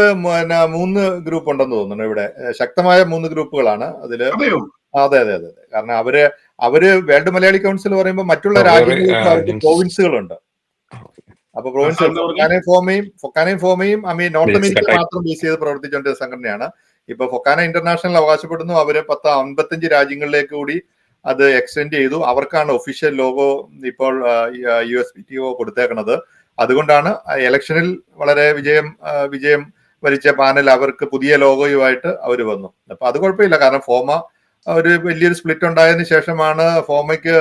3 ഗ്രൂപ്പ് ഉണ്ടെന്ന് തോന്നുന്നു. ഇവിടെ ശക്തമായ 3 ഗ്രൂപ്പുകളാണ് അതില്. അതെ. കാരണം അവര് വേൾഡ് മലയാളി കൗൺസിൽ പറയുമ്പോൾ മറ്റുള്ള രാജ്യങ്ങൾക്ക് അവർക്ക് പ്രോവിൻസുകളുണ്ട്. അപ്പൊ പ്രൊവിൻഷ്യൽ എന്താ പറഞ്ഞേ? ഫൊക്കാനയും ഫോമയും നോർത്ത് Yes, അമേരിക്ക correct. മാത്രം ബേസ് ചെയ്ത് പ്രവർത്തിച്ചുകൊണ്ടിരുന്ന സംഘടനയാണ്. ഇപ്പൊ ഫൊക്കാന ഇന്റർനാഷണൽ അവകാശപ്പെടുന്നു അവര് 55 രാജ്യങ്ങളിലേക്ക് കൂടി അത് എക്സ്റ്റെൻഡ് ചെയ്തു. അവർക്കാണ് ഒഫീഷ്യൽ ലോഗോ ഇപ്പോൾ USPTO കൊടുത്തേക്കുന്നത്. അതുകൊണ്ടാണ് ഇലക്ഷനിൽ വളരെ വിജയം വരിച്ച പാനൽ അവർക്ക് പുതിയ ലോഗോയുമായിട്ട് അവർ വന്നു. അപ്പൊ അത് കുഴപ്പമില്ല, കാരണം ഫോമ ഒരു വലിയൊരു സ്പ്ലിറ്റ് ഉണ്ടായതിനു ശേഷമാണ് ഫോമയ്ക്ക്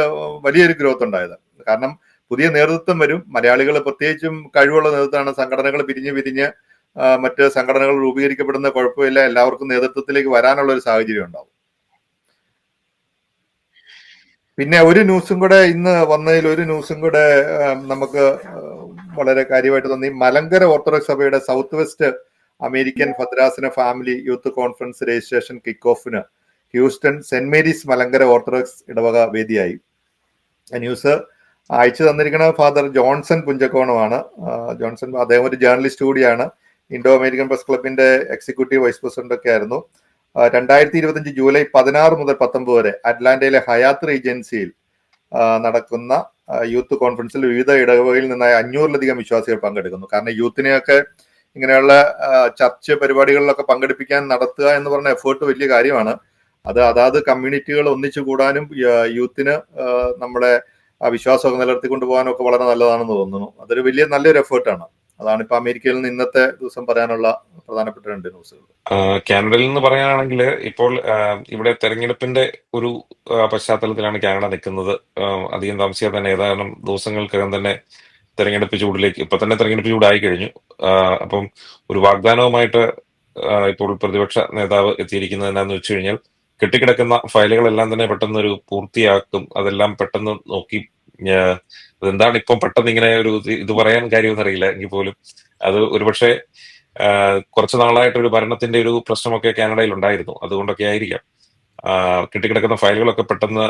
വലിയൊരു ഗ്രോത്ത് ഉണ്ടായത്. കാരണം പുതിയ നേതൃത്വം വരും, മലയാളികൾ പ്രത്യേകിച്ചും കഴിവുള്ള നേതൃത്വമാണ്. സംഘടനകൾ പിരിഞ്ഞ് മറ്റ് സംഘടനകൾ രൂപീകരിക്കപ്പെടുന്ന കുഴപ്പമില്ല, എല്ലാവർക്കും നേതൃത്വത്തിലേക്ക് വരാനുള്ള ഒരു സാഹചര്യം ഉണ്ടാവും. പിന്നെ ഒരു ന്യൂസും കൂടെ ഇന്ന് വന്നതിൽ ഒരു ന്യൂസും കൂടെ നമുക്ക് വളരെ കാര്യമായിട്ട് തോന്നി. മലങ്കര ഓർത്തഡോക്സ് സഭയുടെ സൗത്ത് വെസ്റ്റ് അമേരിക്കൻ ഭദ്രാസന family youth conference registration kick ഓഫിന് Houston Saint Mary's Malankara Orthodox ഇടവക വേദിയായി. ന്യൂസ് അയച്ചു തന്നിരിക്കുന്നത് ഫാദർ ജോൺസൺ പുഞ്ചക്കോണമാണ്. ജോൺസൺ അദ്ദേഹം ഒരു ജേർണലിസ്റ്റ് കൂടിയാണ്. ഇൻഡോ അമേരിക്കൻ പ്രസ് ക്ലബിന്റെ എക്സിക്യൂട്ടീവ് വൈസ് പ്രസിഡന്റ് ഒക്കെ ആയിരുന്നു. 2025 ജൂലൈ 16 മുതൽ 19 വരെ അറ്റ്ലാന്റയിലെ ഹയാത്ത് റീജൻസിയിൽ നടക്കുന്ന യൂത്ത് കോൺഫറൻസിൽ വിവിധ ഇടവകയിൽ നിന്നായി 500-ലധികം വിശ്വാസികൾ പങ്കെടുക്കുന്നു. കാരണം യൂത്തിനെയൊക്കെ ഇങ്ങനെയുള്ള ചർച്ച് പരിപാടികളിലൊക്കെ പങ്കെടുപ്പിക്കാൻ നടത്തുക എന്ന് പറഞ്ഞ എഫേർട്ട് വലിയ കാര്യമാണ്. അത് അതാത് കമ്മ്യൂണിറ്റികൾ ഒന്നിച്ചു കൂടാനും യൂത്തിന് നമ്മുടെ വിശ്വാസമൊക്കെ നിലനിർത്തിക്കൊണ്ടു പോകാനും ഒക്കെ വളരെ നല്ലതാണെന്ന് തോന്നുന്നു. അതൊരു നല്ലൊരു എഫേർട്ടാണ്. അതാണ് ഇപ്പൊ അമേരിക്കയിൽ നിന്ന് ഇന്നത്തെ ദിവസം പറയാനുള്ള പ്രധാനപ്പെട്ട 2 ന്യൂസുകൾ. കാനഡയിൽ നിന്ന് പറയാനാണെങ്കിൽ ഇപ്പോൾ ഇവിടെ തെരഞ്ഞെടുപ്പിന്റെ ഒരു പശ്ചാത്തലത്തിലാണ് കാനഡ നിൽക്കുന്നത്. അധികം താമസിയാതെ തന്നെ ഏതാനും ദിവസങ്ങൾക്കകം തന്നെ തെരഞ്ഞെടുപ്പ് ചൂടിലേക്ക് ഇപ്പൊ തന്നെ തെരഞ്ഞെടുപ്പ് ചൂടായി കഴിഞ്ഞു. അപ്പം ഒരു വാഗ്ദാനവുമായിട്ട് ഇപ്പോൾ പ്രതിപക്ഷ നേതാവ് എത്തിയിരിക്കുന്നത് എന്താണെന്ന് വെച്ച് കഴിഞ്ഞാൽ കെട്ടിക്കിടക്കുന്ന ഫയലുകളെല്ലാം തന്നെ പെട്ടെന്നൊരു പൂർത്തിയാക്കും. അതെല്ലാം പെട്ടെന്ന് നോക്കി അതെന്താണ് ഇപ്പം പെട്ടെന്ന് ഇങ്ങനെ ഒരു ഇത് പറയാൻ കാര്യമൊന്നും അറിയില്ല എങ്കിൽ പോലും അത് ഒരുപക്ഷെ കുറച്ചു നാളായിട്ടൊരു ഭരണത്തിന്റെ ഒരു പ്രശ്നമൊക്കെ കാനഡയിൽ ഉണ്ടായിരുന്നു. അതുകൊണ്ടൊക്കെ ആയിരിക്കാം കെട്ടിക്കിടക്കുന്ന ഫയലുകളൊക്കെ പെട്ടെന്ന്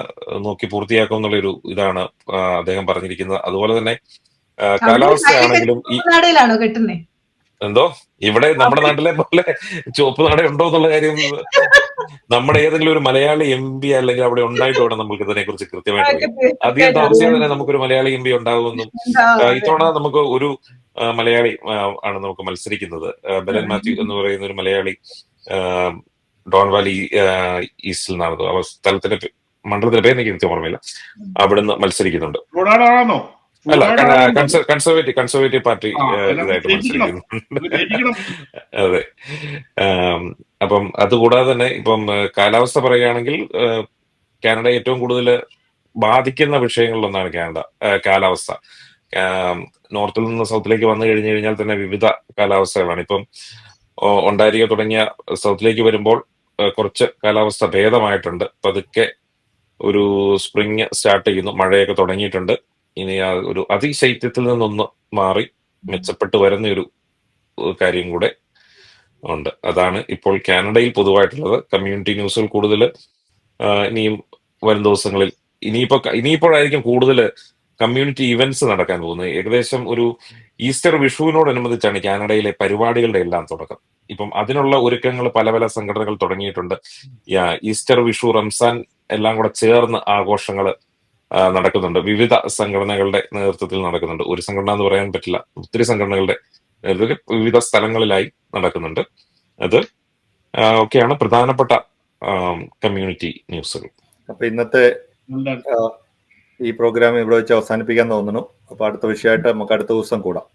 നോക്കി പൂർത്തിയാക്കും എന്നുള്ളൊരു ഇതാണ് അദ്ദേഹം പറഞ്ഞിരിക്കുന്നത്. അതുപോലെ തന്നെ കാലാവസ്ഥയാണെങ്കിലും നാടയിലാണോ കെട്ടുന്നേ? എന്തോ ഇവിടെ നമ്മുടെ നാട്ടിലെ പോലെ ചുവപ്പ് നാട ഉണ്ടോ എന്നുള്ള കാര്യം നമ്മുടെ ഏതെങ്കിലും ഒരു മലയാളി MP അല്ലെങ്കിൽ അവിടെ ഉണ്ടായിട്ട് വേണം നമുക്ക് ഇതിനെ കുറിച്ച് കൃത്യമായിട്ട് അറിയാം. അധികം താമസിയാതെ തന്നെ നമുക്കൊരു മലയാളി MP ഉണ്ടാകുമെന്നും ഇത്തവണ നമുക്ക് ഒരു മലയാളി ആണ് നമുക്ക് മത്സരിക്കുന്നത്. ബെലൻ മാത്യു എന്ന് പറയുന്ന ഒരു മലയാളി ഡോൺ വാലി ഈസ്റ്റിൽ നിന്നാണ്. ആ സ്ഥലത്തിന്റെ മണ്ഡലത്തിന്റെ പേര് എനിക്ക് കൃത്യം ഓർമ്മയില്ല. അവിടുന്ന് മത്സരിക്കുന്നുണ്ട്. അല്ല, കൺസർവേറ്റീവ് പാർട്ടി ഇതായിട്ട് മത്സരിക്കുന്നുണ്ട്. അതെ. അപ്പം അതുകൂടാതെ തന്നെ ഇപ്പം കാലാവസ്ഥ പറയുകയാണെങ്കിൽ കാനഡ ഏറ്റവും കൂടുതൽ ബാധിക്കുന്ന വിഷയങ്ങളിലൊന്നാണ് കാലാവസ്ഥ. നോർത്തിൽ നിന്ന് സൗത്തിലേക്ക് വന്നു കഴിഞ്ഞു കഴിഞ്ഞാൽ തന്നെ വിവിധ കാലാവസ്ഥകളാണ്. ഇപ്പം ഒണ്ടാരിയോ തുടങ്ങിയ സൗത്തിലേക്ക് വരുമ്പോൾ കുറച്ച് കാലാവസ്ഥ ഭേദമായിട്ടുണ്ട്. പതുക്കെ ഒരു സ്പ്രിങ് സ്റ്റാർട്ട് ചെയ്യുന്നു, മഴയൊക്കെ തുടങ്ങിയിട്ടുണ്ട്. ഇനി ഒരു അതിശൈത്യത്തിൽ നിന്നൊന്ന് മാറി മെച്ചപ്പെട്ട് വരുന്ന ഒരു കാര്യം കൂടെ ഉണ്ട്. അതാണ് ഇപ്പോൾ കാനഡയിൽ പൊതുവായിട്ടുള്ളത്. കമ്മ്യൂണിറ്റി ന്യൂസുകൾ കൂടുതൽ ഇനിയും വരും ദിവസങ്ങളിൽ ഇനിയിപ്പോഴായിരിക്കും കൂടുതൽ കമ്മ്യൂണിറ്റി ഇവന്റ്സ് നടക്കാൻ പോകുന്നത്. ഏകദേശം ഒരു ഈസ്റ്റർ വിഷുവിനോടനുബന്ധിച്ചാണ് കാനഡയിലെ പരിപാടികളുടെ എല്ലാം തുടക്കം. ഇപ്പം അതിനുള്ള ഒരുക്കങ്ങൾ പല സംഘടനകൾ തുടങ്ങിയിട്ടുണ്ട്. ഈസ്റ്റർ, വിഷു, റംസാൻ എല്ലാം കൂടെ ചേർന്ന് ആഘോഷങ്ങൾ നടക്കുന്നുണ്ട്. വിവിധ സംഘടനകളുടെ നേതൃത്വത്തിൽ നടക്കുന്നുണ്ട്. ഒരു സംഘടന എന്ന് പറയാൻ പറ്റില്ല, ഒത്തിരി സംഘടനകളുടെ നേതൃത്വത്തിൽ വിവിധ സ്ഥലങ്ങളിലായി നടക്കുന്നുണ്ട്. അത് ഒക്കെയാണ് പ്രധാനപ്പെട്ട കമ്മ്യൂണിറ്റി ന്യൂസുകൾ. അപ്പൊ ഇന്നത്തെ ഈ പ്രോഗ്രാം ഇവിടെ വെച്ച് അവസാനിപ്പിക്കാൻ തോന്നുന്നു. അപ്പൊ അടുത്ത വിഷയമായിട്ട് നമുക്ക് അടുത്ത ദിവസം കൂടാം.